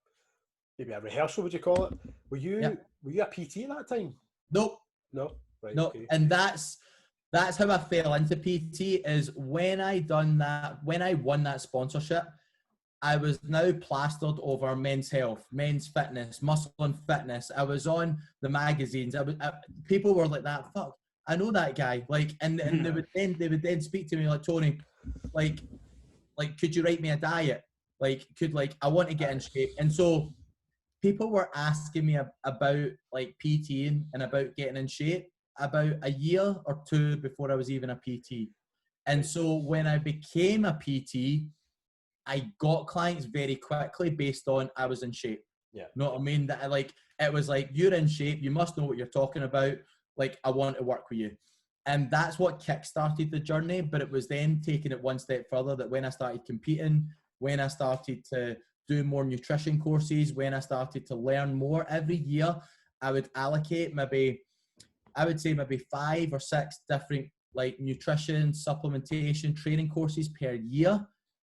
maybe a rehearsal, would you call it? Were you a PT at that time? Nope. No. Right. No. Okay. And that's how I fell into PT. Is when I done that, when I won that sponsorship, I was now plastered over men's health, men's fitness, muscle and fitness. I was on the magazines. People were like, that, fuck, I know that guy. Like, and they would then speak to me like, Tony, like, could you write me a diet? I want to get in shape. And so people were asking me about like PTing and about getting in shape about a year or two before I was even a PT. And so when I became a PT, I got clients very quickly based on I was in shape. Yeah. You know what I mean? That it was like, you're in shape, you must know what you're talking about. Like, I want to work with you. And that's what kickstarted the journey. But it was then taking it one step further, that when I started competing, when I started to do more nutrition courses, when I started to learn more, every year I would allocate maybe 5 or 6 different like nutrition, supplementation, training courses per year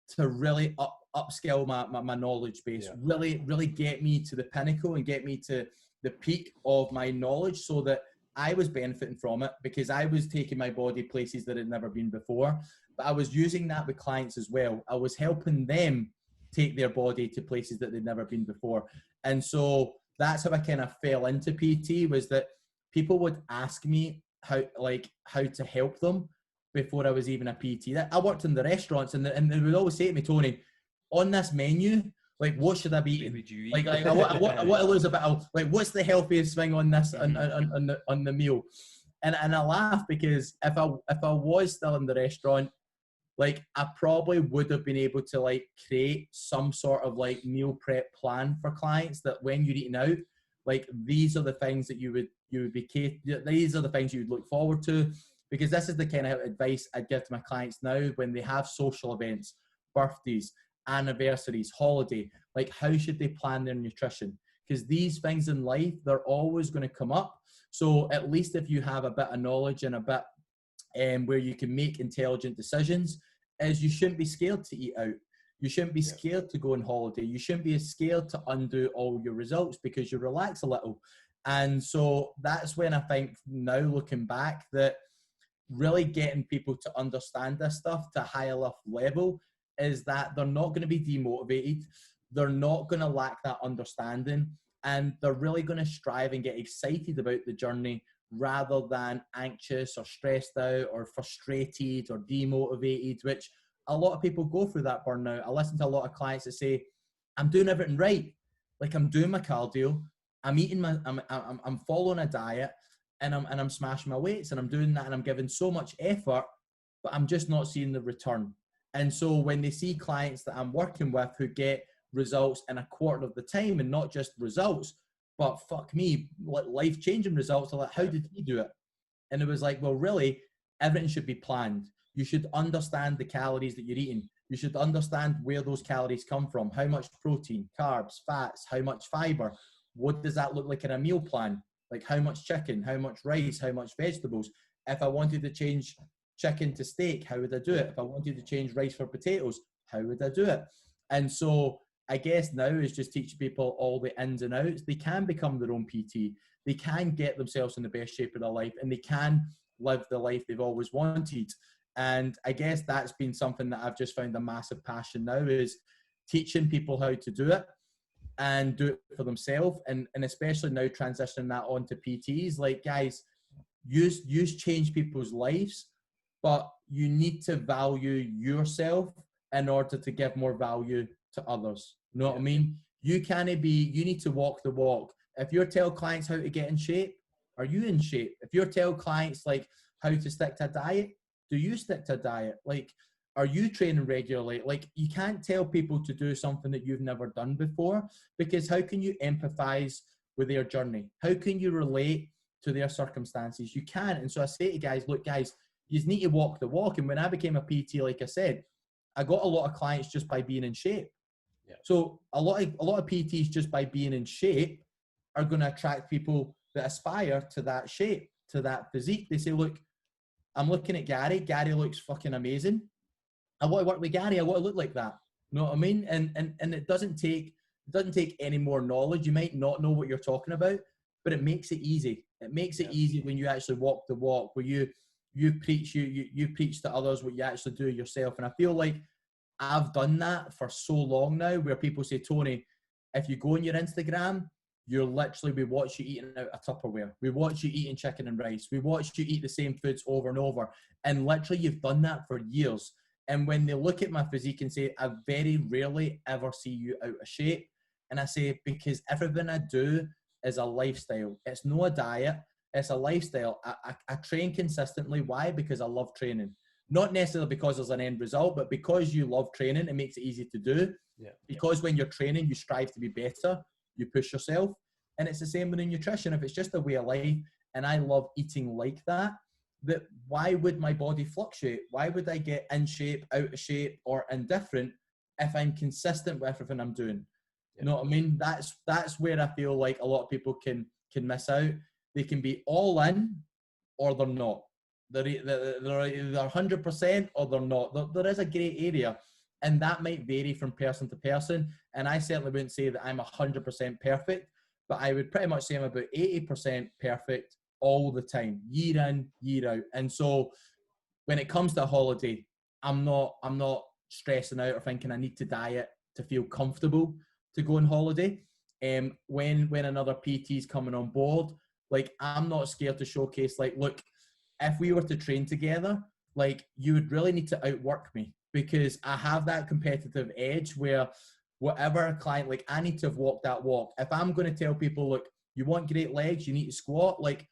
to really upscale my knowledge base, really get me to the pinnacle and get me to the peak of my knowledge, so that I was benefiting from it because I was taking my body places that had never been before, but I was using that with clients as well. I was helping them take their body to places that they'd never been before. And so that's how I kind of fell into PT, was that people would ask me how to help them before I was even a PT. I worked in the restaurants, and they would always say to me, Tony, on this menu, like, what should I be eating? Like I want to lose a bit of, like, what's the healthiest thing on this on the meal? And I laugh because if I was still in the restaurant, like, I probably would have been able to like create some sort of like meal prep plan for clients that when you're eating out, like, these are the things that you would be, these are the things you would look forward to, because this is the kind of advice I'd give to my clients now when they have social events, birthdays, anniversaries, holiday. Like, how should they plan their nutrition? Because these things in life, they're always going to come up. So at least if you have a bit of knowledge and a bit where you can make intelligent decisions, is you shouldn't be scared to eat out. You shouldn't be scared to go on holiday. You shouldn't be scared to undo all your results because you relax a little. And so that's when I think now, looking back, that really getting people to understand this stuff to a higher level is that they're not going to be demotivated. They're not going to lack that understanding, and they're really going to strive and get excited about the journey rather than anxious or stressed out or frustrated or demotivated, which a lot of people go through that burnout. I listen to a lot of clients that say, I'm doing everything right. Like, I'm doing my cardio, I'm eating I'm following a diet, and I'm smashing my weights, and I'm doing that, and I'm giving so much effort, but I'm just not seeing the return. And so when they see clients that I'm working with who get results in a quarter of the time, and not just results, but fuck me, life-changing results, they're like, how did he do it? And it was like, well, really, everything should be planned. You should understand the calories that you're eating. You should understand where those calories come from, how much protein, carbs, fats, how much fiber. What does that look like in a meal plan? Like, how much chicken, how much rice, how much vegetables? If I wanted to change chicken to steak, how would I do it? If I wanted to change rice for potatoes, how would I do it? And so I guess now is just teach people all the ins and outs. They can become their own PT. They can get themselves in the best shape of their life, and they can live the life they've always wanted. And I guess that's been something that I've just found a massive passion now, is teaching people how to do it and do it for themselves. And especially now transitioning that onto PTs, like, guys, use change people's lives, but you need to value yourself in order to give more value to others. You know what I mean? You need to walk the walk. If you tell clients how to get in shape, are you in shape? If you tell clients like how to stick to a diet, do you stick to a diet? Like, are you training regularly? Like, you can't tell people to do something that you've never done before, because how can you empathize with their journey? How can you relate to their circumstances? You can't. And so I say to guys, look, guys, you need to walk the walk. And when I became a PT, like I said, I got a lot of clients just by being in shape. Yeah. So a lot of PTs, just by being in shape, are going to attract people that aspire to that shape, to that physique. They say, look, I'm looking at Gary. Gary looks fucking amazing. I want to work with Gary. I want to look like that. You know what I mean? And it doesn't take any more knowledge. You might not know what you're talking about, but it makes it easy. It makes it easy when you actually walk the walk, where you preach to others what you actually do yourself. And I feel like I've done that for so long now, where people say, Tony, if you go on your Instagram, we watch you eating out a Tupperware. We watch you eating chicken and rice. We watch you eat the same foods over and over. And literally, you've done that for years. And when they look at my physique and say, I very rarely ever see you out of shape. And I say, because everything I do is a lifestyle. It's not a diet. It's a lifestyle. I train consistently. Why? Because I love training. Not necessarily because there's an end result, but because you love training, it makes it easy to do. Yeah. Because when you're training, you strive to be better. You push yourself. And it's the same with nutrition. If it's just a way of life, and I love eating like that, why would my body fluctuate? Why would I get in shape, out of shape, or indifferent if I'm consistent with everything I'm doing? Yeah. You know what I mean? That's where I feel like a lot of people can miss out. They can be all in, or they're not. They're either 100% or they're not. There is a grey area, and that might vary from person to person. And I certainly wouldn't say that I'm 100% perfect, but I would pretty much say I'm about 80% perfect all the time, year in, year out. And so when it comes to a holiday, I'm not stressing out or thinking I need to diet to feel comfortable to go on holiday. When another PT is coming on board, like, I'm not scared to showcase, like, look, if we were to train together, like, you would really need to outwork me, because I have that competitive edge where whatever client, like, I need to have walked that walk. If I'm going to tell people, look, you want great legs, you need to squat, like,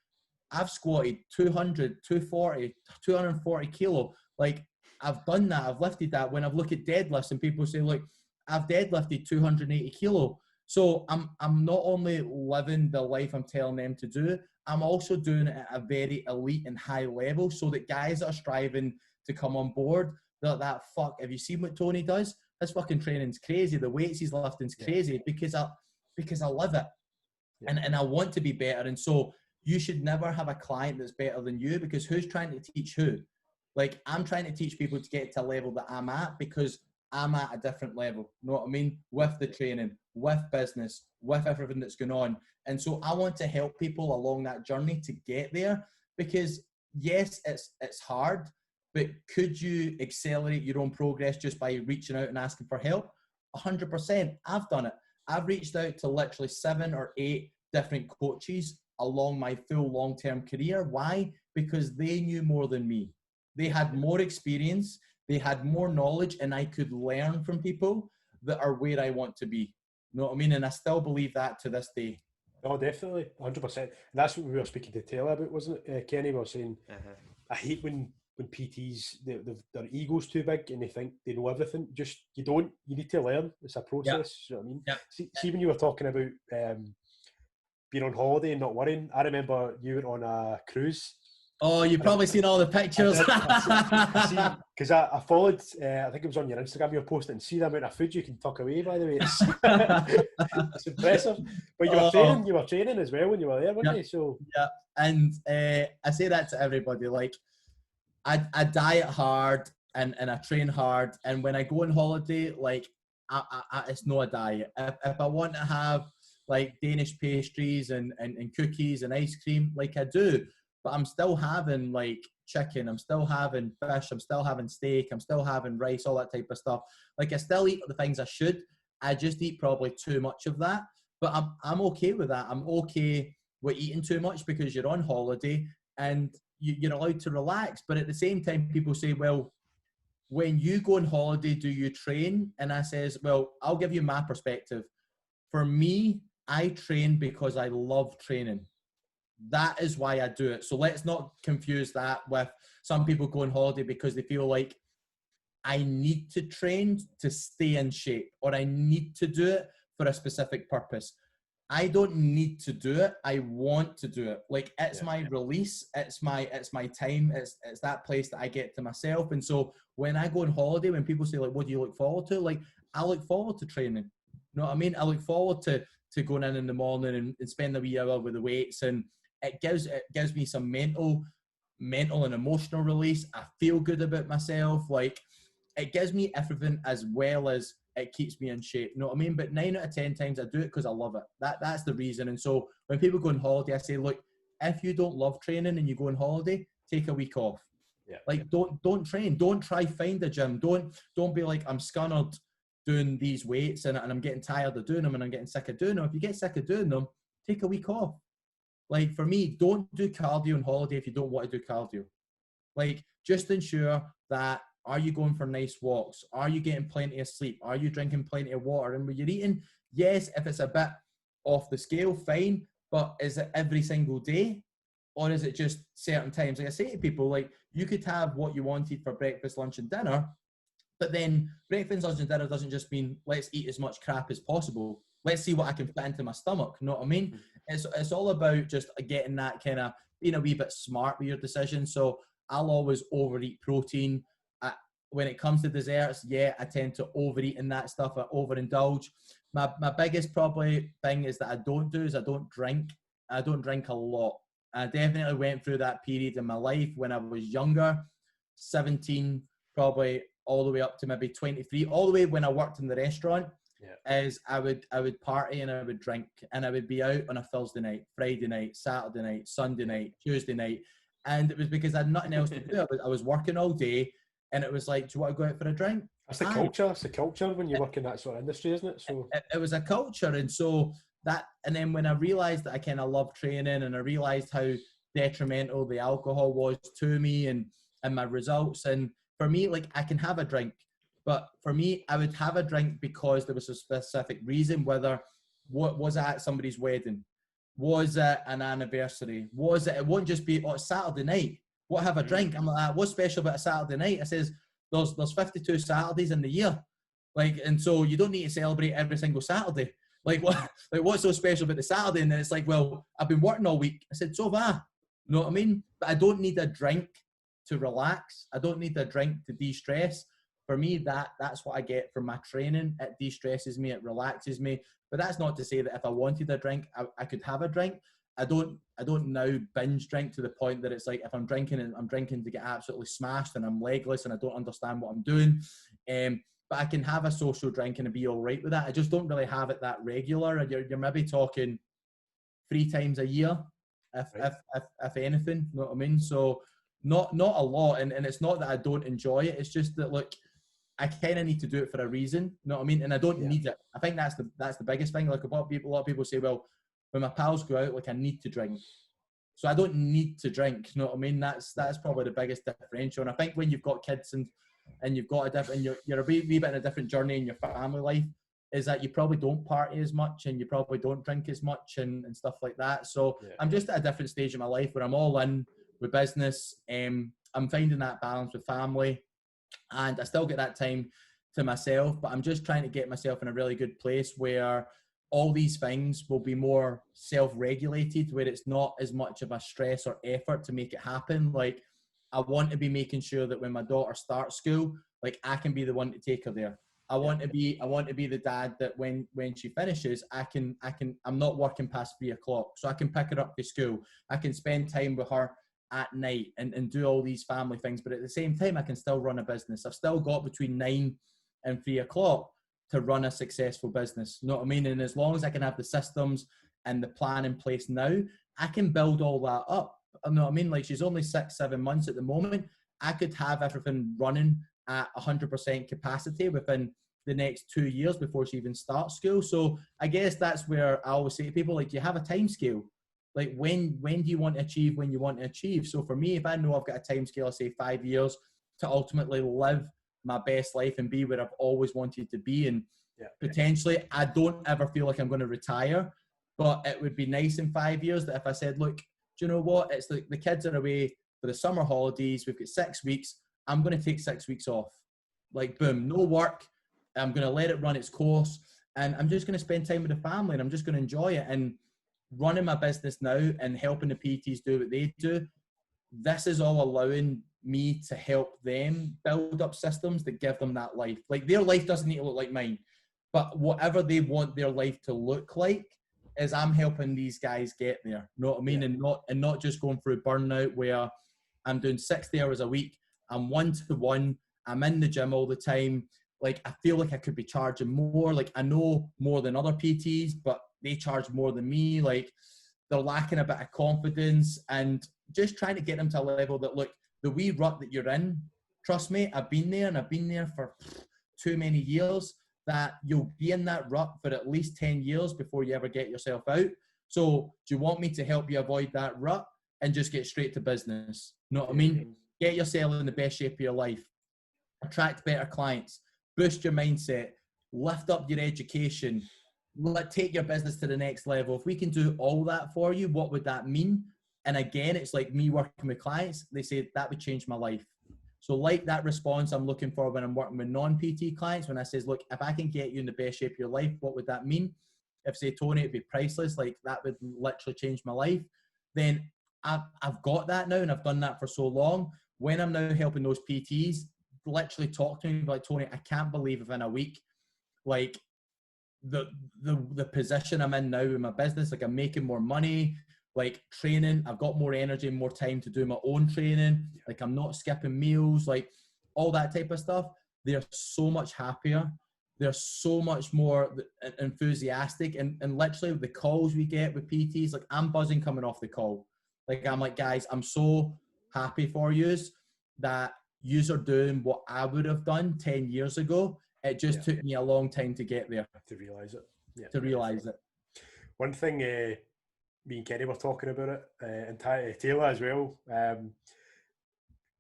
I've squatted 200, 240, 240 kilo. Like, I've done that. I've lifted that. When I've looked at deadlifts and people say, look, I've deadlifted 280 kilo. So I'm not only living the life I'm telling them to do, I'm also doing it at a very elite and high level, so that guys that are striving to come on board, that fuck, have you seen what Tony does? His fucking training's crazy. The weights he's lifting's crazy, because I live it. Yeah. And I want to be better. And so you should never have a client that's better than you, because who's trying to teach who? Like, I'm trying to teach people to get to a level that I'm at, because I'm at a different level. You know what I mean? With the training, with business, with everything that's going on. And so I want to help people along that journey to get there, because yes, it's hard, but could you accelerate your own progress just by reaching out and asking for help? 100%. I've done it. I've reached out to literally 7 or 8 different coaches along my full long-term career. Why? Because they knew more than me. They had more experience, they had more knowledge, and I could learn from people that are where I want to be. You know what I mean? And I still believe that to this day. Oh, definitely, 100%. And that's what we were speaking to Taylor about, wasn't it? Kenny was saying, I hate when PTs, their ego's too big and they think they know everything. Just, you need to learn. It's a process, you know what I mean? See, when you were talking about being on holiday and not worrying, I remember you were on a cruise. Oh, you've probably seen all the pictures. Because I followed, I think it was on your Instagram, you were posting, see the amount of food you can tuck away, by the way. It's impressive. But you were training as well when you were there, weren't you? So yeah, and I say that to everybody, like, I diet hard and I train hard, and when I go on holiday, like, it's not a diet. If I want to have, like, Danish pastries and cookies and ice cream, like, I do, but I'm still having, like, chicken, I'm still having fish, I'm still having steak, I'm still having rice, all that type of stuff. Like, I still eat the things I should. I just eat probably too much of that, but I'm okay with that. I'm okay with eating too much, because you're on holiday and you're allowed to relax. But at the same time, people say, well, when you go on holiday, do you train? And I says, well, I'll give you my perspective. For me, I train because I love training. That is why I do it. So let's not confuse that with some people go on holiday because they feel like, I need to train to stay in shape, or I need to do it for a specific purpose. I don't need to do it. I want to do it. Like, it's my release. It's my time. It's that place that I get to myself. And so when I go on holiday, when people say, like, what do you look forward to? Like, I look forward to training. You know what I mean? I look forward to going in the morning and spend a wee hour with the weights, and it gives me some mental and emotional release. I feel good about myself. Like, it gives me everything, as well as it keeps me in shape. You know what I mean? But 9 out of 10 times I do it because I love it. That's the reason. And so when people go on holiday, I say, look, if you don't love training and you go on holiday, take a week off. Yeah. Like, don't train. Don't try find a gym. Don't be like, I'm scunnered doing these weights and I'm getting tired of doing them and I'm getting sick of doing them. If you get sick of doing them, take a week off. Like, for me, don't do cardio on holiday if you don't want to do cardio. Like, just ensure that, are you going for nice walks? Are you getting plenty of sleep? Are you drinking plenty of water? And when you're eating, yes, if it's a bit off the scale, fine. But is it every single day? Or is it just certain times? Like I say to people, like, you could have what you wanted for breakfast, lunch, and dinner. But then breakfast, lunch, and dinner doesn't just mean let's eat as much crap as possible. Let's see what I can fit into my stomach. You know what I mean? It's all about just getting that kind of, being a wee bit smart with your decisions. So I'll always overeat protein. When it comes to desserts, I tend to overeat in that stuff. I overindulge. My biggest probably thing is that I don't drink. I don't drink a lot. I definitely went through that period in my life when I was younger, 17, probably all the way up to maybe 23, all the way when I worked in the restaurant. is I would party and I would drink, and I would be out on a Thursday night, Friday night, Saturday night, Sunday night, Tuesday night, and it was because I had nothing else to do. I was working all day, and it was like, do you want to go out for a drink? That's the culture. It's the culture when you work in that sort of industry, isn't it? So it was a culture, and so that, and then when I realised that I kind of love training, and I realised how detrimental the alcohol was to me and my results, and for me, like, I can have a drink, but for me, I would have a drink because there was a specific reason. Whether what was it at somebody's wedding, was it an anniversary, was it? It won't just be, oh, it's Saturday night, what, have a drink? I'm like, what's special about a Saturday night? I says, there's 52 Saturdays in the year, like, and so you don't need to celebrate every single Saturday. Like, what? Like, what's so special about the Saturday? And then it's like, well, I've been working all week. I said, so have I. You know what I mean? But I don't need a drink to relax. I don't need a drink to de-stress. For me, that's what I get from my training. It de-stresses me, it relaxes me. But that's not to say that if I wanted a drink, I could have a drink. I don't now binge drink to the point that it's like, if I'm drinking, and I'm drinking to get absolutely smashed and I'm legless and I don't understand what I'm doing. But I can have a social drink and be all right with that. I just don't really have it that regular. And you're maybe talking 3 times a year, if anything, you know what I mean? So not a lot. And it's not that I don't enjoy it. It's just that, look, I kind of need to do it for a reason, you know what I mean? And I don't need it. I think that's the biggest thing. Like, a lot of people say, well, when my pals go out, like, I need to drink. So I don't need to drink, you know what I mean? That's probably the biggest differential. And I think when you've got kids and you've got a different, you're a wee bit in a different journey in your family life, is that you probably don't party as much and you probably don't drink as much and stuff like that. So I'm just at a different stage in my life where I'm all in with business. I'm finding that balance with family, and I still get that time to myself, but I'm just trying to get myself in a really good place where all these things will be more self-regulated, where it's not as much of a stress or effort to make it happen. Like, I want to be making sure that when my daughter starts school, like, I can be the one to take her there. I want to be the dad that when she finishes, I'm not working past 3 o'clock, so I can pick her up to school. I can spend time with her at night and do all these family things, but at the same time, I can still run a business. I've still got between 9 and 3 o'clock to run a successful business. You know what I mean? And as long as I can have the systems and the plan in place now, I can build all that up. You know what I mean? Like, she's only 6-7 months at the moment. I could have everything running at 100% capacity within the next 2 years before she even starts school. So I guess that's where I always say to people, like, you have a time scale. Like, when do you want to achieve when you want to achieve? So for me, if I know I've got a time scale, say 5 years, to ultimately live my best life and be where I've always wanted to be, and potentially I don't ever feel like I'm going to retire, but it would be nice in 5 years that if I said, look, do you know what, it's like the kids are away for the summer holidays, we've got 6 weeks, I'm going to take 6 weeks off, like, boom, no work, I'm going to let it run its course, and I'm just going to spend time with the family, and I'm just going to enjoy it. And running my business now and helping the PTs do what they do, this is all allowing me to help them build up systems that give them that life. Like, their life doesn't need to look like mine, but whatever they want their life to look like, is I'm helping these guys get there. You know what I mean? And not just going through burnout where I'm doing 60 hours a week, I'm 1-to-1, I'm in the gym all the time. Like, I feel like I could be charging more. Like, I know more than other PTs, but they charge more than me. Like, they're lacking a bit of confidence, and just trying to get them to a level that, look, the wee rut that you're in, trust me, I've been there, and I've been there for too many years, that you'll be in that rut for at least 10 years before you ever get yourself out. So do you want me to help you avoid that rut and just get straight to business? You know what I mean? Get yourself in the best shape of your life, attract better clients, boost your mindset, lift up your education, take your business to the next level. If we can do all that for you, what would that mean? And again, it's like me working with clients. They say that would change my life. So like that response I'm looking for when I'm working with non-PT clients, when I says, look, if I can get you in the best shape of your life, what would that mean? If say, Tony, it'd be priceless, like that would literally change my life. Then I've got that now, and I've done that for so long. When I'm now helping those PTs, literally talk to me like, Tony, I can't believe within a week, like the position I'm in now in my business, like I'm making more money, like training, I've got more energy and more time to do my own training, like I'm not skipping meals, like all that type of stuff. They're so much happier. they're so much more enthusiastic, and literally the calls we get with PTs, like I'm buzzing coming off the call. Like I'm like, guys, I'm so happy for yous that yous are doing what I would have done 10 years ago. It just took me a long time to get there. To realise it. Yeah. To realise it. One thing, me and Kenny were talking about it, and Taylor as well.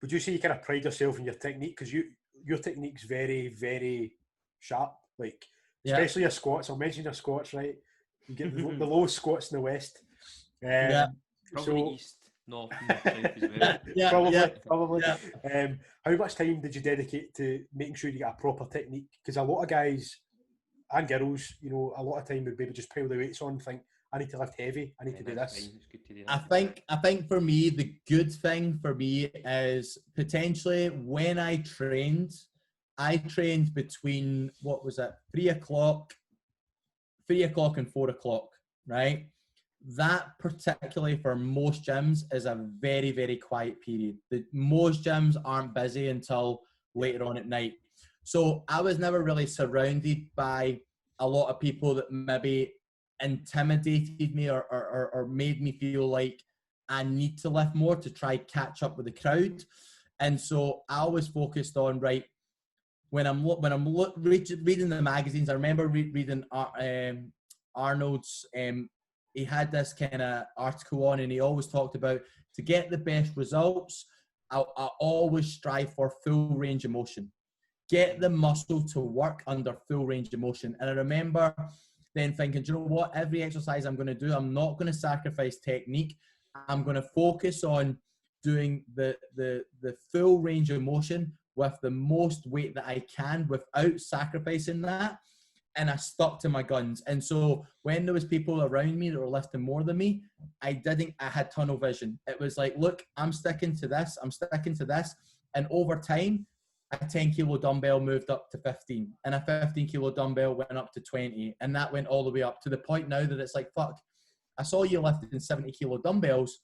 Would you say you kind of pride yourself in your technique? Because your technique's very, very sharp. Like, especially your squats. I'll mention your squats, right? You get the lowest squats in the West. Probably East, North, South as well. Probably. How much time did you dedicate to making sure you got a proper technique? Because a lot of guys and girls, you know, a lot of time would maybe just pile the weights on and think, I need to lift heavy, I need to do this. I think for me, the good thing for me is potentially when I trained between, what was it, 3 o'clock and 4 o'clock, right? That particularly for most gyms is a very, very quiet period. Most gyms aren't busy until later on at night. So I was never really surrounded by a lot of people that maybe intimidated me or made me feel like I need to lift more to try catch up with the crowd. And so I was focused on, right, when I'm reading the magazines, I remember reading Arnold's, he had this kind of article on, and he always talked about, to get the best results, I always strive for full range of motion. Get the muscle to work under full range of motion. And I remember then thinking, do you know what? Every exercise I'm going to do, I'm not going to sacrifice technique. I'm going to focus on doing the full range of motion with the most weight that I can without sacrificing that. And I stuck to my guns. And so when there was people around me that were lifting more than me, I had tunnel vision. It was like, look, I'm sticking to this. And over time, a 10 kilo dumbbell moved up to 15, and a 15 kilo dumbbell went up to 20. And that went all the way up to the point now that it's like, fuck, I saw you lifting 70 kilo dumbbells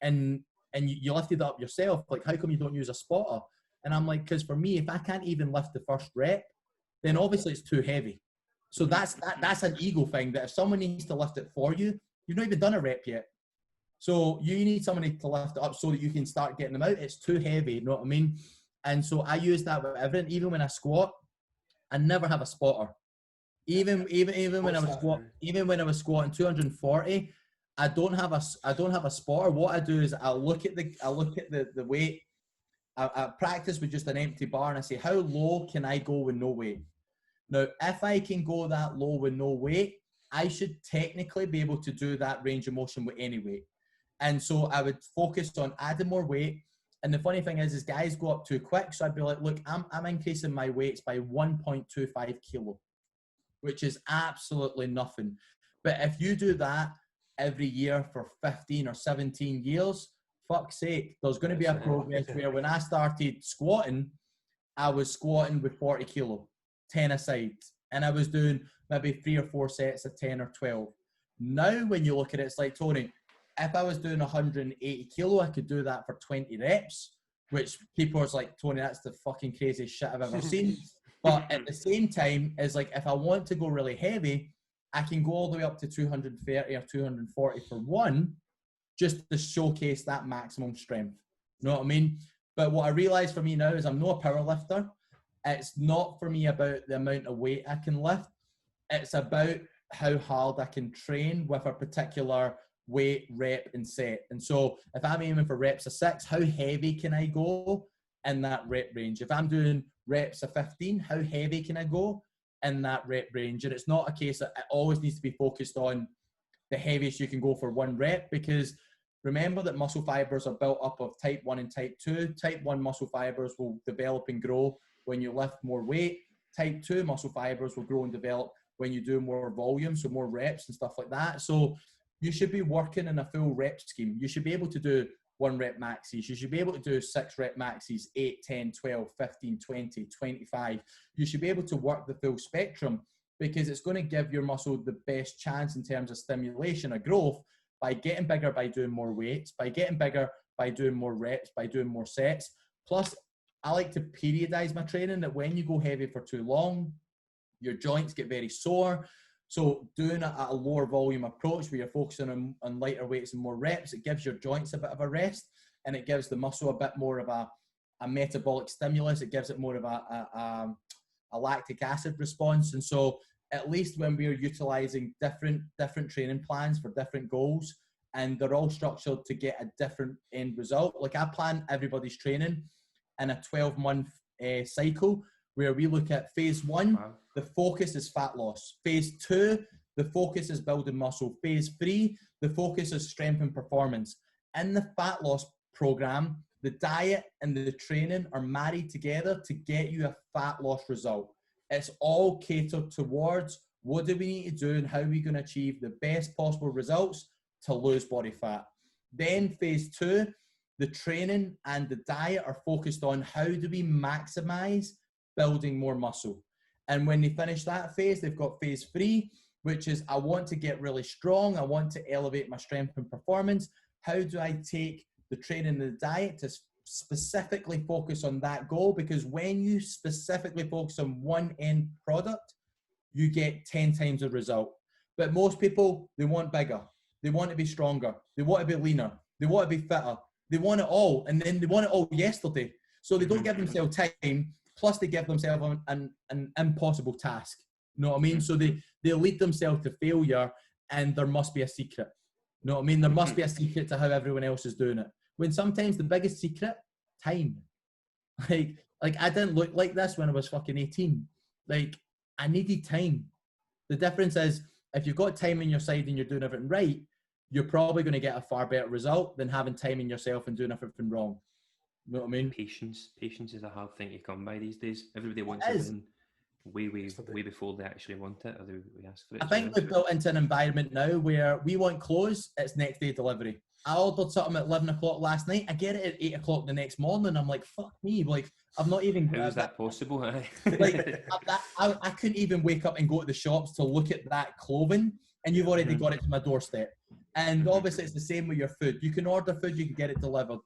and you lifted it up yourself. Like, how come you don't use a spotter? And I'm like, because for me, if I can't even lift the first rep, then obviously it's too heavy. So that's an ego thing, that if someone needs to lift it for you, you've not even done a rep yet. So you need somebody to lift it up so that you can start getting them out. It's too heavy, you know what I mean? And so I use that with everything. Even when I squat, I never have a spotter. Even when I was squatting 240, I don't have a spotter. What I do is I look at the weight. I practice with just an empty bar, and I say, how low can I go with no weight? Now, if I can go that low with no weight, I should technically be able to do that range of motion with any weight. And so I would focus on adding more weight. And the funny thing is guys go up too quick. So I'd be like, look, I'm increasing my weights by 1.25 kilo, which is absolutely nothing. But if you do that every year for 15 or 17 years, fuck's sake, there's going to be a progress where when I started squatting, I was squatting with 40 kilo, 10 a side. And I was doing maybe 3 or 4 sets of 10 or 12. Now, when you look at it, it's like, Tony, if I was doing 180 kilo, I could do that for 20 reps, which people are like, Tony, that's the fucking craziest shit I've ever seen. But at the same time, it's like, if I want to go really heavy, I can go all the way up to 230 or 240 for one, just to showcase that maximum strength. You know what I mean? But what I realize for me now is I'm not a power lifter. It's not for me about the amount of weight I can lift. It's about how hard I can train with a particular weight, rep, and set. And so if I'm aiming for reps of 6, how heavy can I go in that rep range? If I'm doing reps of 15, how heavy can I go in that rep range? And it's not a case that it always needs to be focused on the heaviest you can go for one rep, because remember that muscle fibers are built up of type 1 and type 2. Type 1 muscle fibers will develop and grow when you lift more weight. Type 2 muscle fibers will grow and develop when you do more volume, so more reps and stuff like that. So you should be working in a full rep scheme. You should be able to do 1 rep maxis. You should be able to do 6 rep maxis, 8, 10, 12, 15, 20, 25. You should be able to work the full spectrum, because it's going to give your muscle the best chance in terms of stimulation or growth by getting bigger by doing more weights, by getting bigger by doing more reps, by doing more sets. Plus, I like to periodize my training, that when you go heavy for too long, your joints get very sore. So doing it at a lower volume approach where you're focusing on lighter weights and more reps, it gives your joints a bit of a rest, and it gives the muscle a bit more of a metabolic stimulus. It gives it more of a lactic acid response. And so at least when we're utilizing different training plans for different goals, and they're all structured to get a different end result. Like I plan everybody's training in a 12-month cycle where we look at phase 1, the focus is fat loss. Phase 2, the focus is building muscle. Phase 3, the focus is strength and performance. In the fat loss program, the diet and the training are married together to get you a fat loss result. It's all catered towards what do we need to do and how are we going to achieve the best possible results to lose body fat. Then phase 2, the training and the diet are focused on how do we maximize building more muscle. And when they finish that phase, they've got phase 3, which is I want to get really strong. I want to elevate my strength and performance. How do I take the training and the diet to specifically focus on that goal? Because when you specifically focus on one end product, you get 10 times the result. But most people, they want bigger. They want to be stronger. They want to be leaner. They want to be fitter. They want it all. And then they want it all yesterday. So they don't give themselves time. Plus they give themselves an impossible task. You know what I mean? So they lead themselves to failure, and there must be a secret. You know what I mean? There must be a secret to how everyone else is doing it. When sometimes the biggest secret, time. Like I didn't look like this when I was fucking 18. Like I needed time. The difference is if you've got time on your side and you're doing everything right, you're probably going to get a far better result than having time in yourself and doing everything wrong. You know what I mean? Patience is a hard thing to come by these days. Everybody wants it way before they actually want it, or they ask for it. I think we've built into an environment now where we want clothes, it's next day delivery. I ordered something at 11 o'clock last night. I get it at 8 o'clock the next morning. I'm like, fuck me. Like, I've not even... How is that possible? Like, I couldn't even wake up and go to the shops to look at that clothing, and you've already got it to my doorstep. And obviously it's the same with your food. You can order food, you can get it delivered.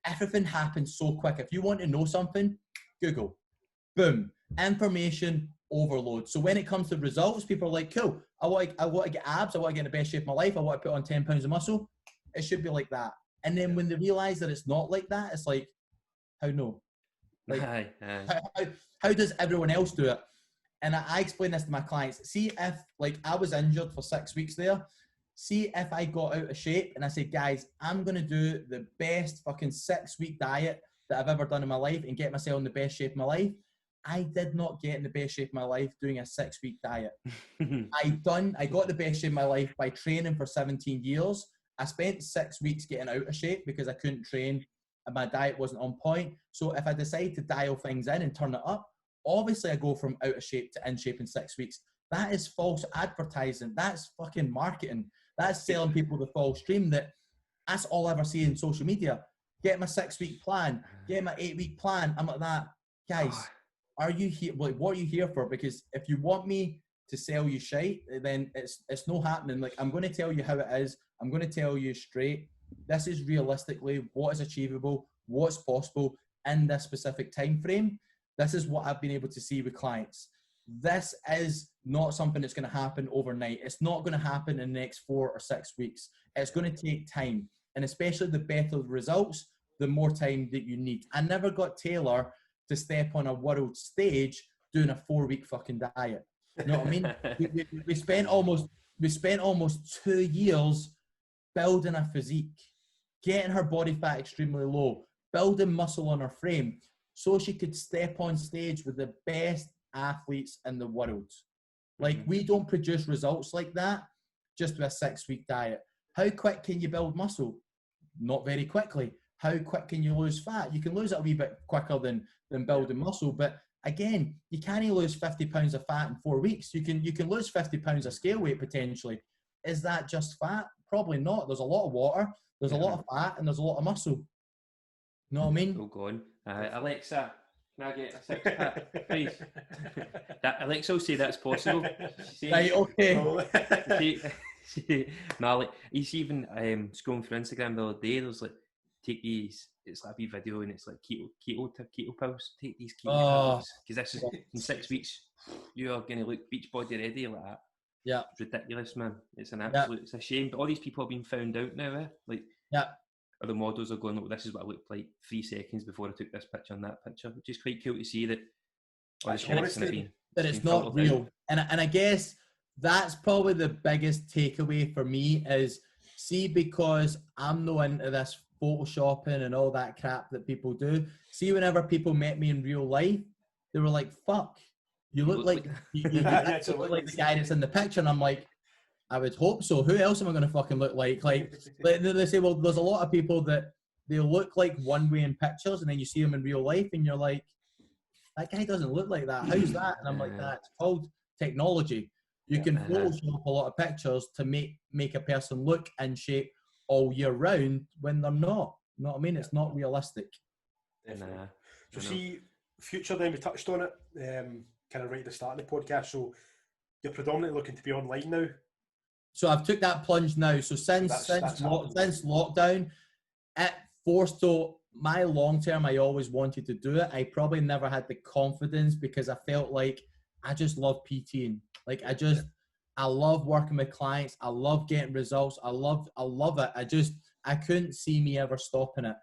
Everything happens so quick. If you want to know something, Google. Boom. Information overload. So when it comes to results, people are like, cool, I want to get abs, I want to get in the best shape of my life, I want to put on 10 pounds of muscle. It should be like that. And then when they realize that it's not like that, it's like, how no? Like, how does everyone else do it? And I explain this to my clients. See if, like, I was injured for 6 weeks there. See if I got out of shape and I said, guys, I'm going to do the best fucking 6-week diet that I've ever done in my life and get myself in the best shape of my life. I did not get in the best shape of my life doing a 6-week diet. I got the best shape of my life by training for 17 years. I spent 6 weeks getting out of shape because I couldn't train and my diet wasn't on point. So if I decide to dial things in and turn it up, obviously I go from out of shape to in shape in 6 weeks. That is false advertising. That's fucking marketing. That's selling people the false dream. That's all I ever see in social media. Get my 6-week plan. Get my 8-week plan. I'm like that. Guys, are you here? Like, what are you here for? Because if you want me to sell you shite, then it's no happening. Like, I'm going to tell you how it is. I'm going to tell you straight. This is realistically what is achievable, what's possible in this specific time frame. This is what I've been able to see with clients. This is not something that's going to happen overnight. It's not going to happen in the next 4 or 6 weeks. It's going to take time. And especially the better the results, the more time that you need. I never got Taylor to step on a world stage doing a 4-week fucking diet. You know what I mean? we spent almost 2 years building a physique, getting her body fat extremely low, building muscle on her frame, so she could step on stage with the best athletes in the world. Like, we don't produce results like that just with a 6-week diet. How quick can you build muscle? Not very quickly. How quick can you lose fat? You can lose it a wee bit quicker than building muscle, but again, you can't lose 50 pounds of fat in 4 weeks. You can lose 50 pounds of scale weight potentially. Is that just fat? Probably not. There's a lot of water, there's a lot of fat, and there's a lot of muscle. You know what I mean? Oh, go on. Alexa, can I get a 6-pack, please? Alexa will say that's possible. Right, okay. He's even scrolling through Instagram the other day. There's like take these. It's like a wee video, and it's like keto pills. Take these keto Oh. pills because this is in 6 weeks. You are going to look beach body ready like that. Yeah, it's ridiculous, man. It's an absolute. It's a shame. But all these people have been found out now. Like, or the models are going, "Oh, this is what I looked like 3 seconds before I took this picture and that picture," which is quite cool to see that. That it's not real, and I guess that's probably the biggest takeaway for me is, see, because I'm not into this photoshopping and all that crap that people do. See, whenever people met me in real life, they were like, "Fuck, you look like you look like the guy that's in the picture," and I'm like, I would hope so. Who else am I going to fucking look like? Like they say, well, there's a lot of people that they look like one way in pictures, and then you see them in real life, and you're like, that guy doesn't look like that. How's that? And I'm like, that's called technology. You can Photoshop a lot of pictures to make a person look in shape all year round when they're not. You know what I mean? It's not realistic. So see, future then, we touched on it kind of right at the start of the podcast. So you're predominantly looking to be online now? So I've took that plunge now. So since lockdown, it forced, so my long term, I always wanted to do it. I probably never had the confidence because I felt like I just love PTing. Like I love working with clients. I love getting results. I love it. I couldn't see me ever stopping it.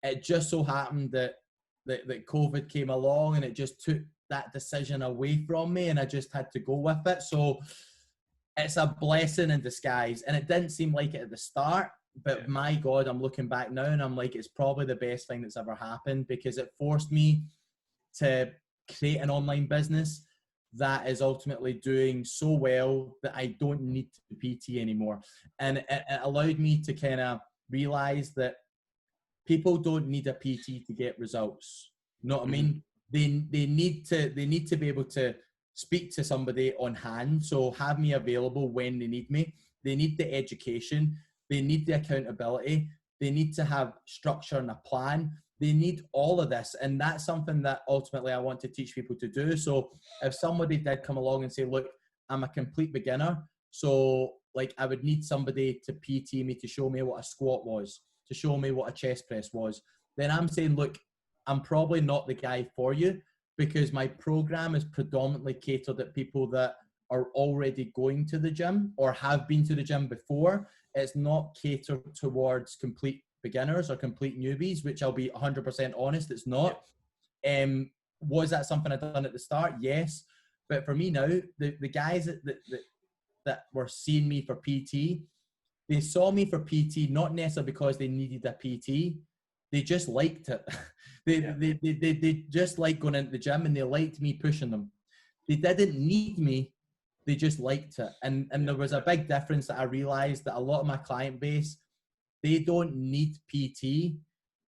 It just so happened that COVID came along and it just took that decision away from me, and I just had to go with it. So it's a blessing in disguise, and it didn't seem like it at the start. But my God, I'm looking back now and I'm like, it's probably the best thing that's ever happened, because it forced me to create an online business that is ultimately doing so well that I don't need to PT anymore. And it allowed me to kind of realize that people don't need a PT to get results. You know what I mean? They need to be able to speak to somebody on hand. So have me available when they need me. They need the education. They need the accountability. They need to have structure and a plan. They need all of this. And that's something that ultimately I want to teach people to do. So if somebody did come along and say, look, I'm a complete beginner, so like I would need somebody to PT me, to show me what a squat was, to show me what a chest press was, then I'm saying, look, I'm probably not the guy for you, because my program is predominantly catered at people that are already going to the gym or have been to the gym before. It's not catered towards complete beginners or complete newbies, which I'll be 100% honest, it's not. Was that something I'd done at the start? Yes. But for me now, the guys that were seeing me for PT, they saw me for PT not necessarily because they needed a PT. They just liked it. They just like going into the gym, and they liked me pushing them. They didn't need me. They just liked it. And there was a big difference that I realized, that a lot of my client base, they don't need PT.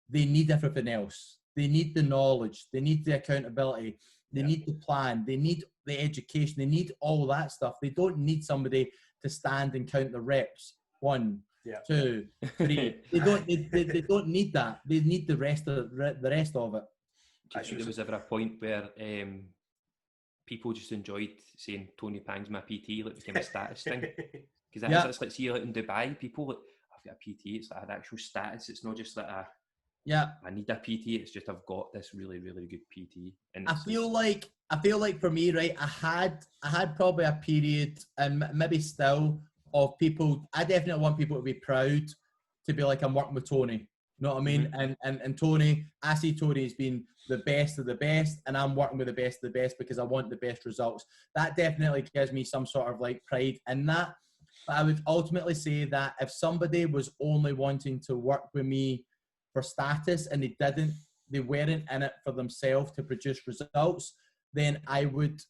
They need everything else. They need the knowledge. They need the accountability. They need the plan. They need the education. They need all that stuff. They don't need somebody to stand and count the reps. 1, 2, 3. They don't need that. They need the rest of it. Do you think there was ever a point where people just enjoyed saying Tony Pang's my PT, like became a status thing? Because that's like, see, like in Dubai, people like, I've got a PT. It's like an actual status. It's not just like I need a PT. It's just, I've got this really, really good PT. And I feel like for me, right, I had probably a period, and maybe still, of people. I definitely want people to be proud to be like, I'm working with Tony. You know what I mean? And Tony, I see Tony as being the best of the best, and I'm working with the best of the best because I want the best results. That definitely gives me some sort of like pride in that. But I would ultimately say that if somebody was only wanting to work with me for status, and they weren't in it for themselves to produce results, then I would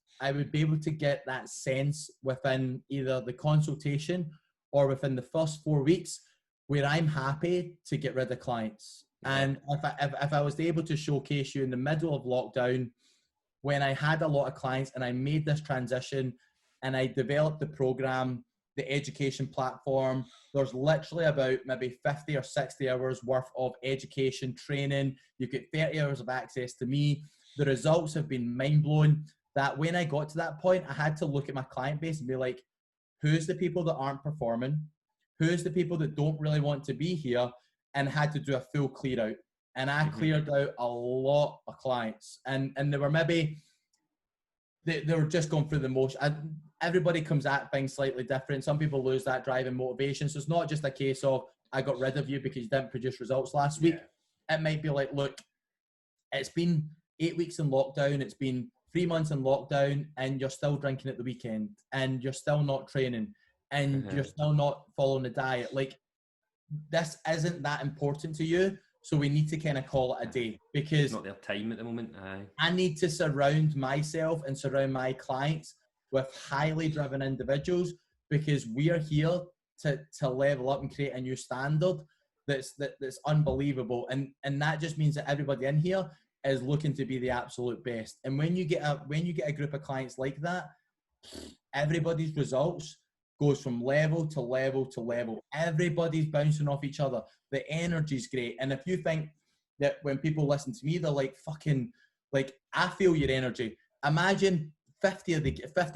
be able to get that sense within either the consultation or within the first 4 weeks, where I'm happy to get rid of clients. And if I was able to showcase you in the middle of lockdown, when I had a lot of clients and I made this transition and I developed the program, the education platform, there's literally about maybe 50 or 60 hours worth of education training. You get 30 hours of access to me. The results have been mind-blowing, that when I got to that point, I had to look at my client base and be like, who's the people that aren't performing? Who's the people that don't really want to be here? and had to do a full clear out. And I cleared out a lot of clients, and they were maybe, they were just going through the motion. Everybody comes at things slightly different. Some people lose that drive and motivation. So it's not just a case of, I got rid of you because you didn't produce results last week. It might be like, look, it's been 8 weeks in lockdown. It's been 3 months in lockdown, and you're still drinking at the weekend, and you're still not training, and you're still not following the diet. Like, this isn't that important to you. So we need to kind of call it a day, because it's not their time at the moment. I need to surround myself and surround my clients with highly driven individuals, because we are here to level up and create a new standard that's unbelievable. And that just means that everybody in here is looking to be the absolute best. And when you get a group of clients like that, everybody's results goes from level to level to level. Everybody's bouncing off each other. The energy's great. And if you think that when people listen to me, they're like, fucking, like, I feel your energy. Imagine 50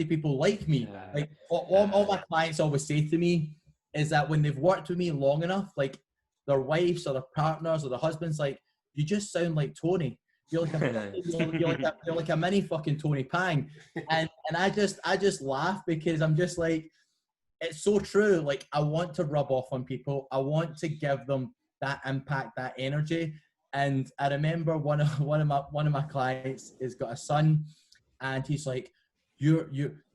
people like me. Like, all my clients always say to me is that when they've worked with me long enough, like their wives or their partners or their husbands, like, you just sound like Tony. You're like a mini fucking Tony Pang. And I just laugh, because I'm just like, it's so true. Like, I want to rub off on people. I want to give them that impact, that energy. And I remember one of my clients has got a son, and he's like,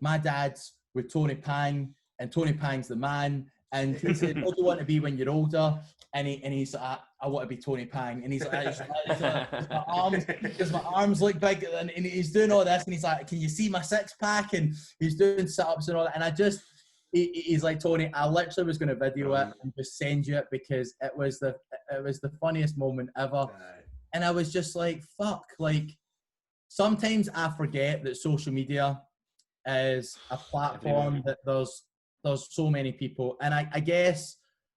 my dad's with Tony Pang, and Tony Pang's the man. And he said, what do you want to be when you're older? And he's like, I want to be Tony Pang. And he's like, because my arms look big, and he's doing all this, and he's like, can you see my six pack? And he's doing sit-ups and all that. And he's like, Tony, I literally was going to video it and just send you it, because it was the funniest moment ever. And I was just like, fuck, like, sometimes I forget that social media is a platform that there's so many people. And I guess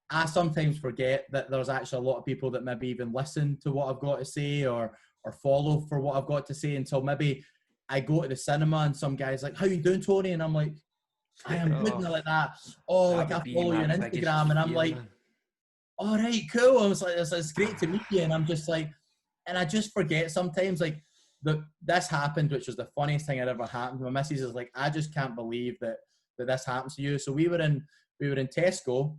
I sometimes forget that there's actually a lot of people that maybe even listen to what I've got to say or follow for what I've got to say, until maybe I go to the cinema and some guy's like, how you doing, Tony? And I'm like, I am good, and like that. Oh, like, I follow you on Instagram, and I'm like, all right, cool. I was like, it's great to meet you. And I'm just like, and I just forget sometimes, like, this happened, which was the funniest thing that ever happened. My missus is like, I just can't believe that this happens to you. So we were in Tesco,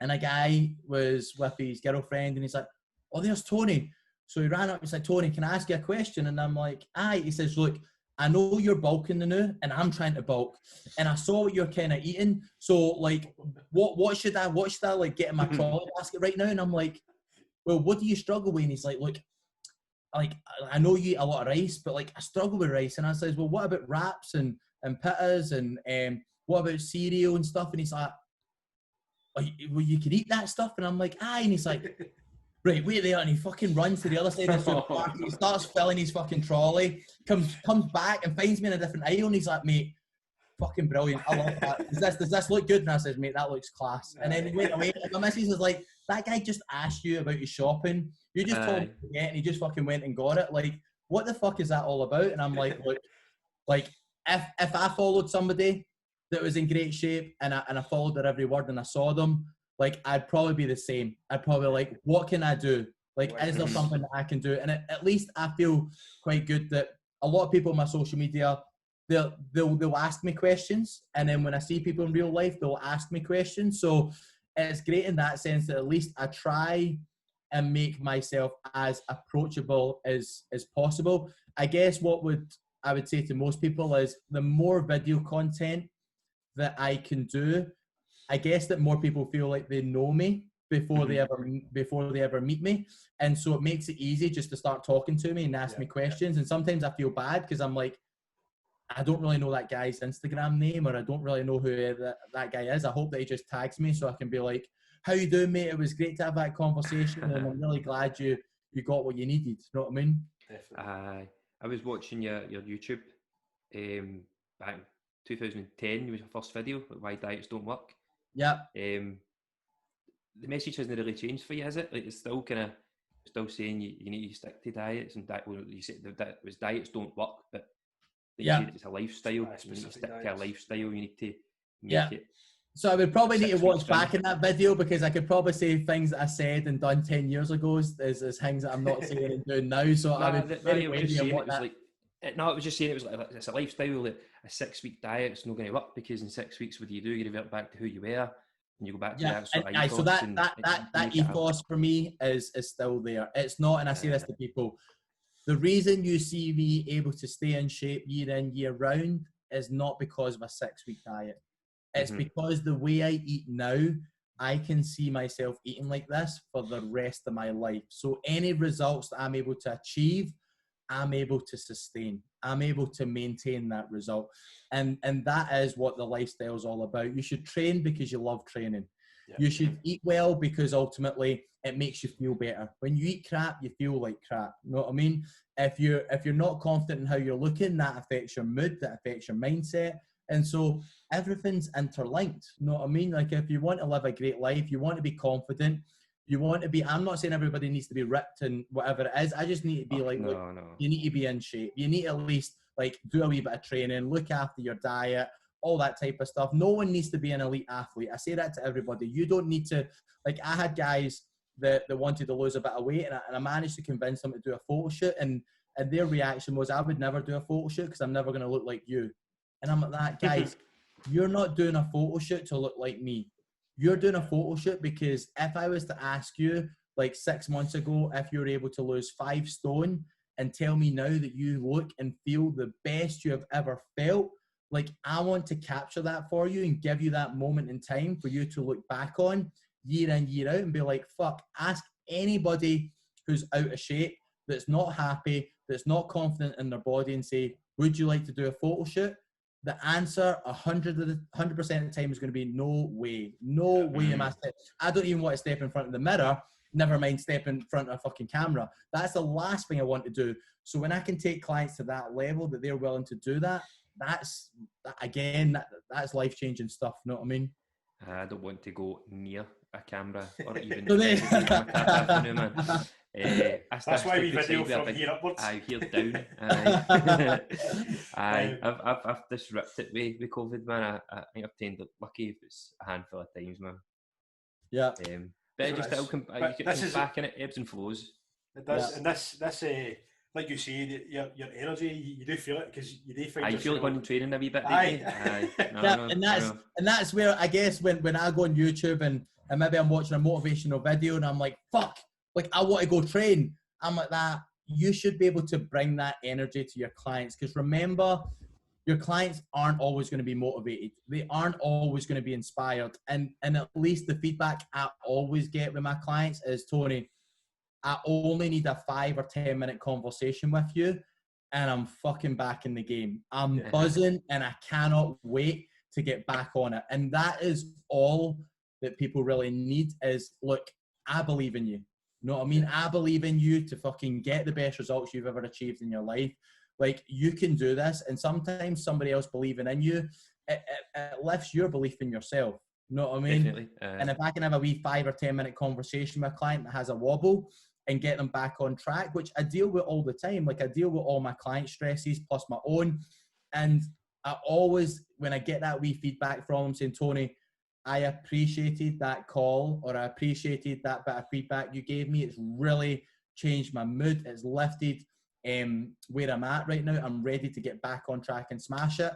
and a guy was with his girlfriend, and he's like, oh, there's Tony. So he ran up and said, Tony, can I ask you a question? And I'm like, aye. He says, look, I know you're bulking the new, and I'm trying to bulk, and I saw what you're kind of eating. So, like, what should I like get in my trolley basket right now? And I'm like, well, what do you struggle with? And he's like, look, like, I know you eat a lot of rice, but like, I struggle with rice. And I says, well, what about wraps and pittas and what about cereal and stuff? And he's like, oh, well, you can eat that stuff. And I'm like, aye. And he's like, right, wait there. And he fucking runs to the other side of the supermarket. He starts filling his fucking trolley, comes back and finds me in a different aisle. And he's like, mate, fucking brilliant. I love that. Does this look good? And I says, mate, that looks class. And then he went away. And my missus was like, that guy just asked you about your shopping. You just told him to get, and he just fucking went and got it. Like, what the fuck is that all about? And I'm like, look, like, if I followed somebody that was in great shape, and I followed their every word, and I saw them, like, I'd probably be the same. I'd probably like, what can I do? Like, is there something that I can do? And at least I feel quite good that a lot of people on my social media, they'll ask me questions, and then when I see people in real life, they'll ask me questions. So it's great in that sense that at least I try and make myself as approachable as possible. I guess I would say to most people is, the more video content that I can do, I guess that more people feel like they know me before they ever meet me. And so it makes it easy just to start talking to me and ask me questions. And sometimes I feel bad, because I'm like, I don't really know that guy's Instagram name, or I don't really know who that guy is. I hope that he just tags me so I can be like, how you doing, mate? It was great to have that conversation, and I'm really glad you got what you needed. You know what I mean? Definitely. I was watching your YouTube back in 2010. It was your first video, Why Diets Don't Work. Yeah. The message hasn't really changed for you, has it? Like, it's still still saying you need to stick to diets, and you said that was diets don't work, but you said it's a lifestyle. You need to stick to a lifestyle. You need to make it So I would probably need to 6 watch weeks back in. in that video, because I could probably say things that I said and done 10 years ago as things that I'm not saying and doing now. So I would I was just saying it was like, no, I was just saying it was like, it's a lifestyle. Like a 6-week diet, it's not going to work, because in 6 weeks, what do? You revert back to who you were, and you go back to that sort of ethos. So that ethos for me is still there. It's not, and I say this to people, the reason you see me able to stay in shape year in, year round is not because of a 6-week diet. It's because the way I eat now, I can see myself eating like this for the rest of my life. So any results that I'm able to achieve, I'm able to sustain. I'm able to maintain that result. And that is what the lifestyle is all about. You should train because you love training. Yeah. You should eat well because ultimately it makes you feel better. When you eat crap, you feel like crap. You know what I mean? If you're not confident in how you're looking, that affects your mood, that affects your mindset. And so everything's interlinked. You know what I mean? Like, if you want to live a great life, you want to be confident, you want to be, I'm not saying everybody needs to be ripped and whatever it is. I just need to be you need to be in shape. You need to at least like do a wee bit of training, look after your diet, all that type of stuff. No one needs to be an elite athlete. I say that to everybody. You don't need to, like, I had guys that wanted to lose a bit of weight, and I managed to convince them to do a photo shoot, and their reaction was, I would never do a photo shoot because I'm never going to look like you. And I'm like, that, guys, you're not doing a photo shoot to look like me. You're doing a photo shoot because if I was to ask you like 6 months ago if you were able to lose 5 stone and tell me now that you look and feel the best you have ever felt, like, I want to capture that for you and give you that moment in time for you to look back on year in, year out and be like, fuck, ask anybody who's out of shape, that's not happy, that's not confident in their body, and say, would you like to do a photo shoot? The answer 100% of the time is going to be no way. No way am I step. I don't even want to step in front of the mirror, never mind step in front of a fucking camera. That's the last thing I want to do. So when I can take clients to that level that they're willing to do that, that's life-changing stuff, you know what I mean? I don't want to go near a camera or even man. That's why we video from here upwards. Here down. I've just ripped it with COVID, man. I think I've turned lucky if it's a handful of times, man. Yeah. But so just this back in it, ebbs and flows. It does, and this like you say, your energy, you do feel it because you do find. I feel like when training a wee bit. And that's where I guess when I go on YouTube and maybe I'm watching a motivational video and I'm like, fuck, like I want to go train. I'm like that. You should be able to bring that energy to your clients, because remember, your clients aren't always going to be motivated. They aren't always going to be inspired. And at least the feedback I always get with my clients is, Tony, I only need a 5 or 10 minute conversation with you and I'm fucking back in the game. I'm buzzing and I cannot wait to get back on it. And that is all that people really need is, look, I believe in you. You know what I mean? I believe in you to fucking get the best results you've ever achieved in your life. Like, you can do this. And sometimes somebody else believing in you, it lifts your belief in yourself. You know what I mean? Definitely. And if I can have a wee 5 or 10 minute conversation with a client that has a wobble and get them back on track, which I deal with all the time. Like, I deal with all my client stresses plus my own. And I always, when I get that wee feedback from them saying, Tony, I appreciated that call, or I appreciated that bit of feedback you gave me. It's really changed my mood. It's lifted where I'm at right now. I'm ready to get back on track and smash it.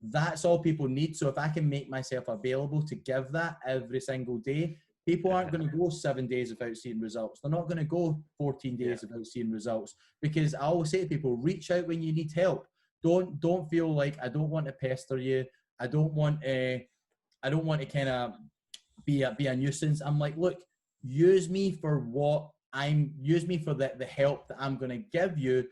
That's all people need. So if I can make myself available to give that every single day, people aren't going to go 7 days without seeing results. They're not going to go 14 days without seeing results, because I always say to people, reach out when you need help. Don't feel like I don't want to pester you. I don't want to kind of be a nuisance. I'm like, look, use me for the help that I'm going to give you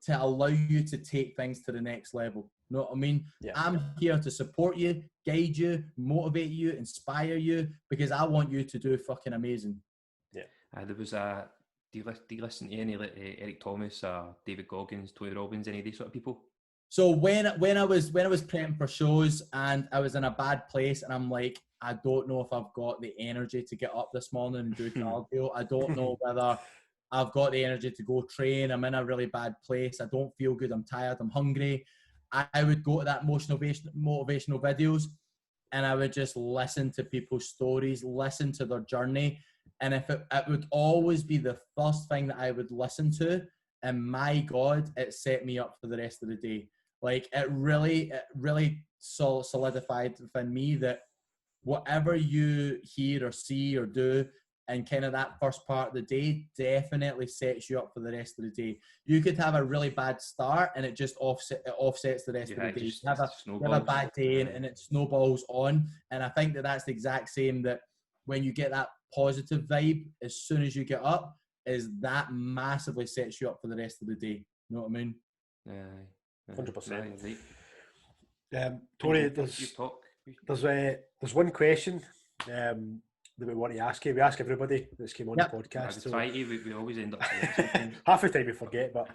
to allow you to take things to the next level. You know what I mean? Yeah. I'm here to support you, guide you, motivate you, inspire you, because I want you to do fucking amazing. Yeah. There was do you listen to any Eric Thomas, David Goggins, Tony Robbins, any of these sort of people? So when I was prepping for shows and I was in a bad place and I'm like, I don't know if I've got the energy to get up this morning and do cardio. I don't know whether I've got the energy to go train. I'm in a really bad place. I don't feel good. I'm tired. I'm hungry. I would go to that motivational videos. and I would just listen to people's stories, listen to their journey. And if it would always be the first thing that I would listen to, and my God, it set me up for the rest of the day. Like it really solidified within me that whatever you hear or see or do and kind of that first part of the day definitely sets you up for the rest of the day. You could have a really bad start and it just offsets the rest of the day. You have a bad day and it snowballs on. And I think that that's the exact same, that when you get that positive vibe as soon as you get up, is that massively sets you up for the rest of the day. You know what I mean? 100%. Tony, there's one question that we want to ask you. We ask everybody that's came on the podcast. We always end up half the time we forget, but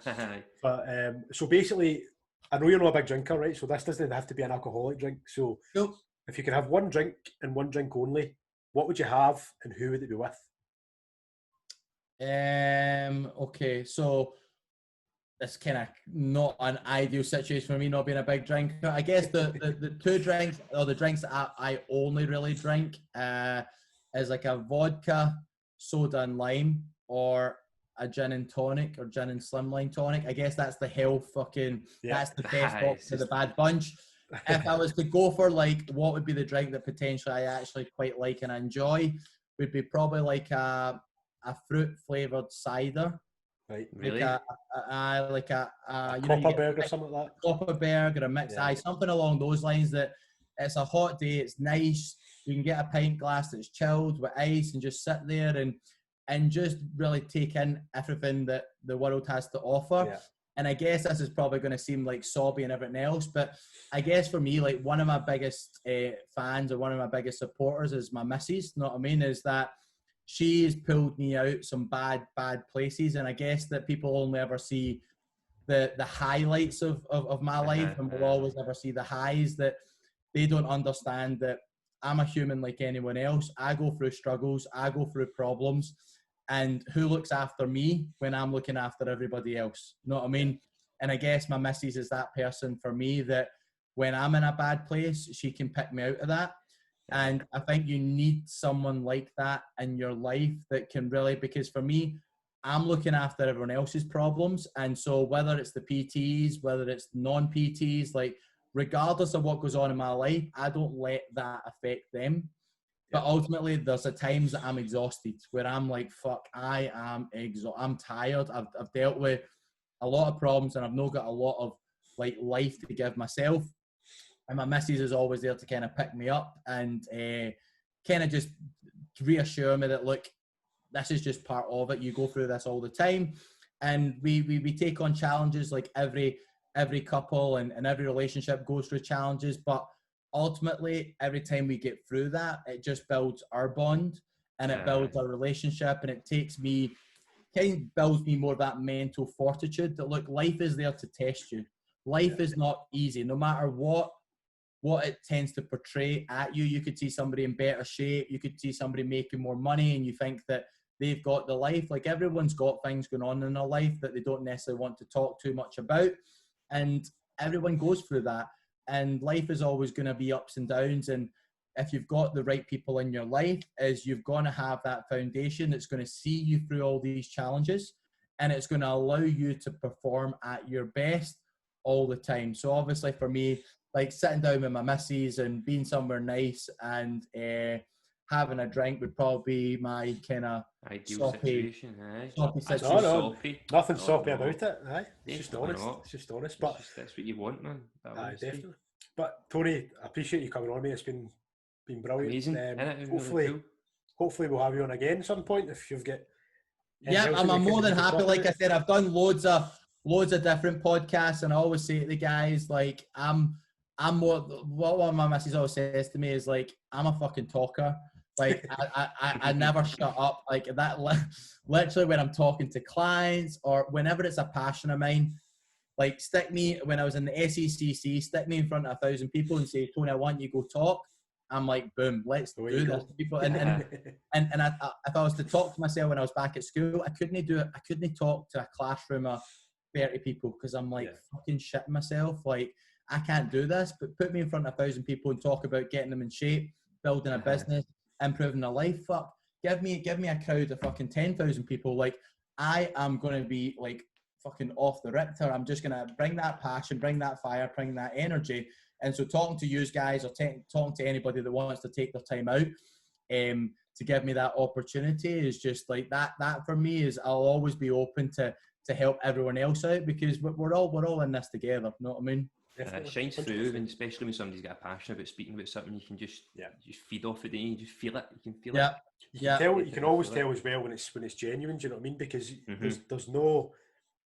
so basically, I know you're not a big drinker, right? So this doesn't have to be an alcoholic drink. So if you could have one drink and one drink only, what would you have and who would it be with? Okay, so it's kind of not an ideal situation for me not being a big drinker. I guess the two drinks, or the drinks that I only really drink, is like a vodka, soda and lime, or a gin and tonic, or gin and slimline tonic. I guess that's the health that's the best option of the bad bunch. If I was to go for like what would be the drink that potentially I actually quite like and enjoy, would be probably like a fruit flavored cider. Right, really? Like a Copperberg or something like that. Copperberg or a mixed something along those lines. That it's a hot day, it's nice. You can get a pint glass that's chilled with ice and just sit there and just really take in everything that the world has to offer. Yeah. And I guess this is probably going to seem like sobby and everything else, but I guess for me, like one of my biggest fans or one of my biggest supporters is my missus. You know what I mean? Is that she's pulled me out some bad places, and I guess that people only ever see the highlights of my life, and will always ever see the highs. That they don't understand that I'm a human like anyone else. I go through struggles, I go through problems, and who looks after me when I'm looking after everybody else? You know what I mean? And I guess my missus is that person for me, that when I'm in a bad place, she can pick me out of that. And I think you need someone like that in your life that can really, because for me, I'm looking after everyone else's problems. And so whether it's the PTs, whether it's non-PTs, like regardless of what goes on in my life, I don't let that affect them. But ultimately, there's at times that I'm exhausted, where I'm like, fuck, I am exhausted. I'm tired. I've dealt with a lot of problems and I've not got a lot of like life to give myself. And my missus is always there to kind of pick me up and kind of just reassure me that, look, this is just part of it. You go through this all the time. And we take on challenges, like every couple and every relationship goes through challenges. But ultimately, every time we get through that, it just builds our bond and it builds our relationship, and it takes me, kind of builds me more of that mental fortitude that, look, life is there to test you. Life is not easy, no matter what it tends to portray at you. You could see somebody in better shape, you could see somebody making more money, and you think that they've got the life. Like, everyone's got things going on in their life that they don't necessarily want to talk too much about, and everyone goes through that. And life is always going to be ups and downs. And if you've got the right people in your life, is you've got to have that foundation that's going to see you through all these challenges, and it's going to allow you to perform at your best all the time. So obviously for me, like sitting down with my missus and being somewhere nice and having a drink would probably be my kind of ideal situation. Soppy situation. Soppy. Nothing soppy about it. It's just honest. It's just honest. But that's what you want, man. Definitely. But Tony, I appreciate you coming on, mate. It's been brilliant. Amazing. Hopefully we'll have you on again at some point if you've got. Yeah, I'm more than happy. Like I said, I've done loads of different podcasts, and I always say to the guys, like, I'm more, what one of my missus always says to me is, like, I'm a fucking talker. Like, I never shut up. Like, that literally when I'm talking to clients or whenever it's a passion of mine, like, stick me, when I was in the SECC, stick me in front of 1,000 people and say, Tony, I want you to go talk. I'm like, boom, let's do this. People, and if I was to talk to myself when I was back at school, I couldn't do it. I couldn't talk to a classroom of 30 people because I'm like fucking shitting myself. Like, I can't do this, but put me in front of 1,000 people and talk about getting them in shape, building a business, improving their life. Fuck, give me a crowd of fucking 10,000 people. Like, I am going to be like fucking off the Richter. I'm just going to bring that passion, bring that fire, bring that energy. And so talking to you guys or talking to anybody that wants to take their time out to give me that opportunity is just like that for me is I'll always be open to help everyone else out, because we're all in this together. You know what I mean? It shines through, and especially when somebody's got a passion about speaking about something, you can just feed off it, you just feel it. You can feel it. You can always tell as well when it's genuine. Do you know what I mean? Because there's no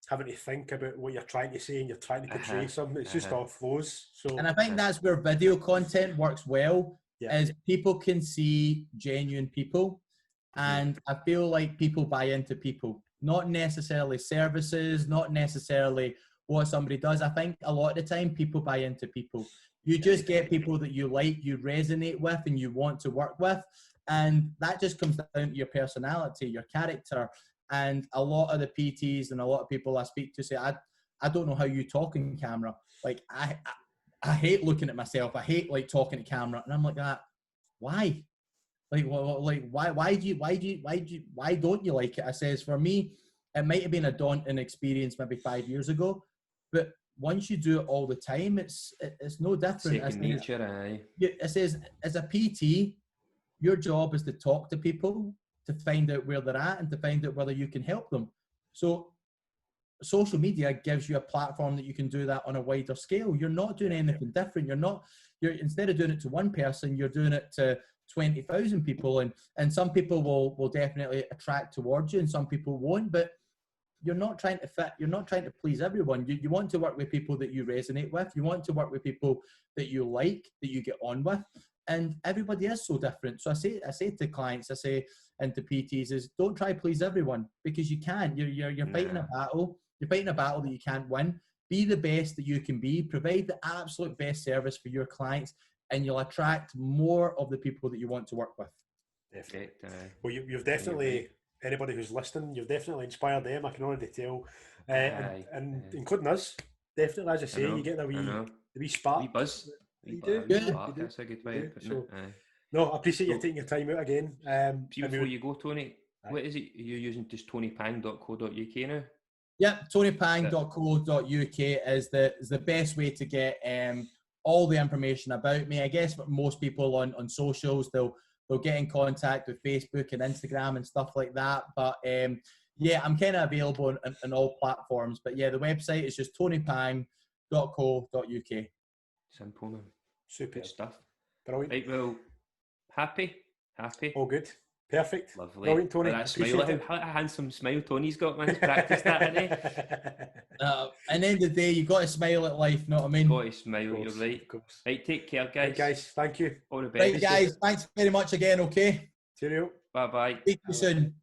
having to think about what you're trying to say and you're trying to portray something. It's just all flows. So, and I think that's where video content works well. Is people can see genuine people, and I feel like people buy into people, not necessarily services, not necessarily what somebody does. I think a lot of the time people buy into people. You just get people that you like, you resonate with, and you want to work with, and that just comes down to your personality, your character. And a lot of the PTs and a lot of people I speak to say, I don't know how you talk in camera. Like I hate looking at myself. I hate like talking to camera, and I'm like that. Why? Like why don't you like it? I says, for me, it might have been a daunting experience maybe 5 years ago, but once you do it all the time, it's no different. Second nature, aye. It says, as a PT, your job is to talk to people, to find out where they're at and to find out whether you can help them. So social media gives you a platform that you can do that on a wider scale. You're not doing anything different. You're instead of doing it to one person, you're doing it to 20,000 people, and some people will definitely attract towards you and some people won't, but you're not trying to fit, you're not trying to please everyone. You want to work with people that you resonate with. You want to work with people that you like, that you get on with, and everybody is so different. So I say to clients, I say, and to PTs, is don't try to please everyone, because you can't. You're fighting a battle. You're fighting a battle that you can't win. Be the best that you can be. Provide the absolute best service for your clients, and you'll attract more of the people that you want to work with. Definitely. Well, you've definitely, anybody who's listening, you've definitely inspired them. I can already tell, and including us. Definitely, as I say, you get a wee spark. Wee buzz. You do. That's a good way of putting it. No, I appreciate you taking your time out again. Before you go, Tony, what is it you're using? Just tonypang.co.uk now? Yep, tonypang.co.uk is the best way to get all the information about me. I guess for most people on socials, they'll get in contact with Facebook and Instagram and stuff like that. But I'm kind of available on all platforms. But the website is just tonypang.co.uk. Simple, man. Super Good stuff. Brilliant. Right, well, happy. All good. Perfect. Lovely. Brilliant, Tony. That smile, how a handsome smile Tony's got, man. He's practiced that, hasn't he? At the end of the day, you got to smile at life, know what I mean? Got to smile, you're right. Right, take care, guys. Right, guys, thank you. All the best. Right, guys, thanks very much again, okay? Cheerio. Bye-bye. Speak to you soon.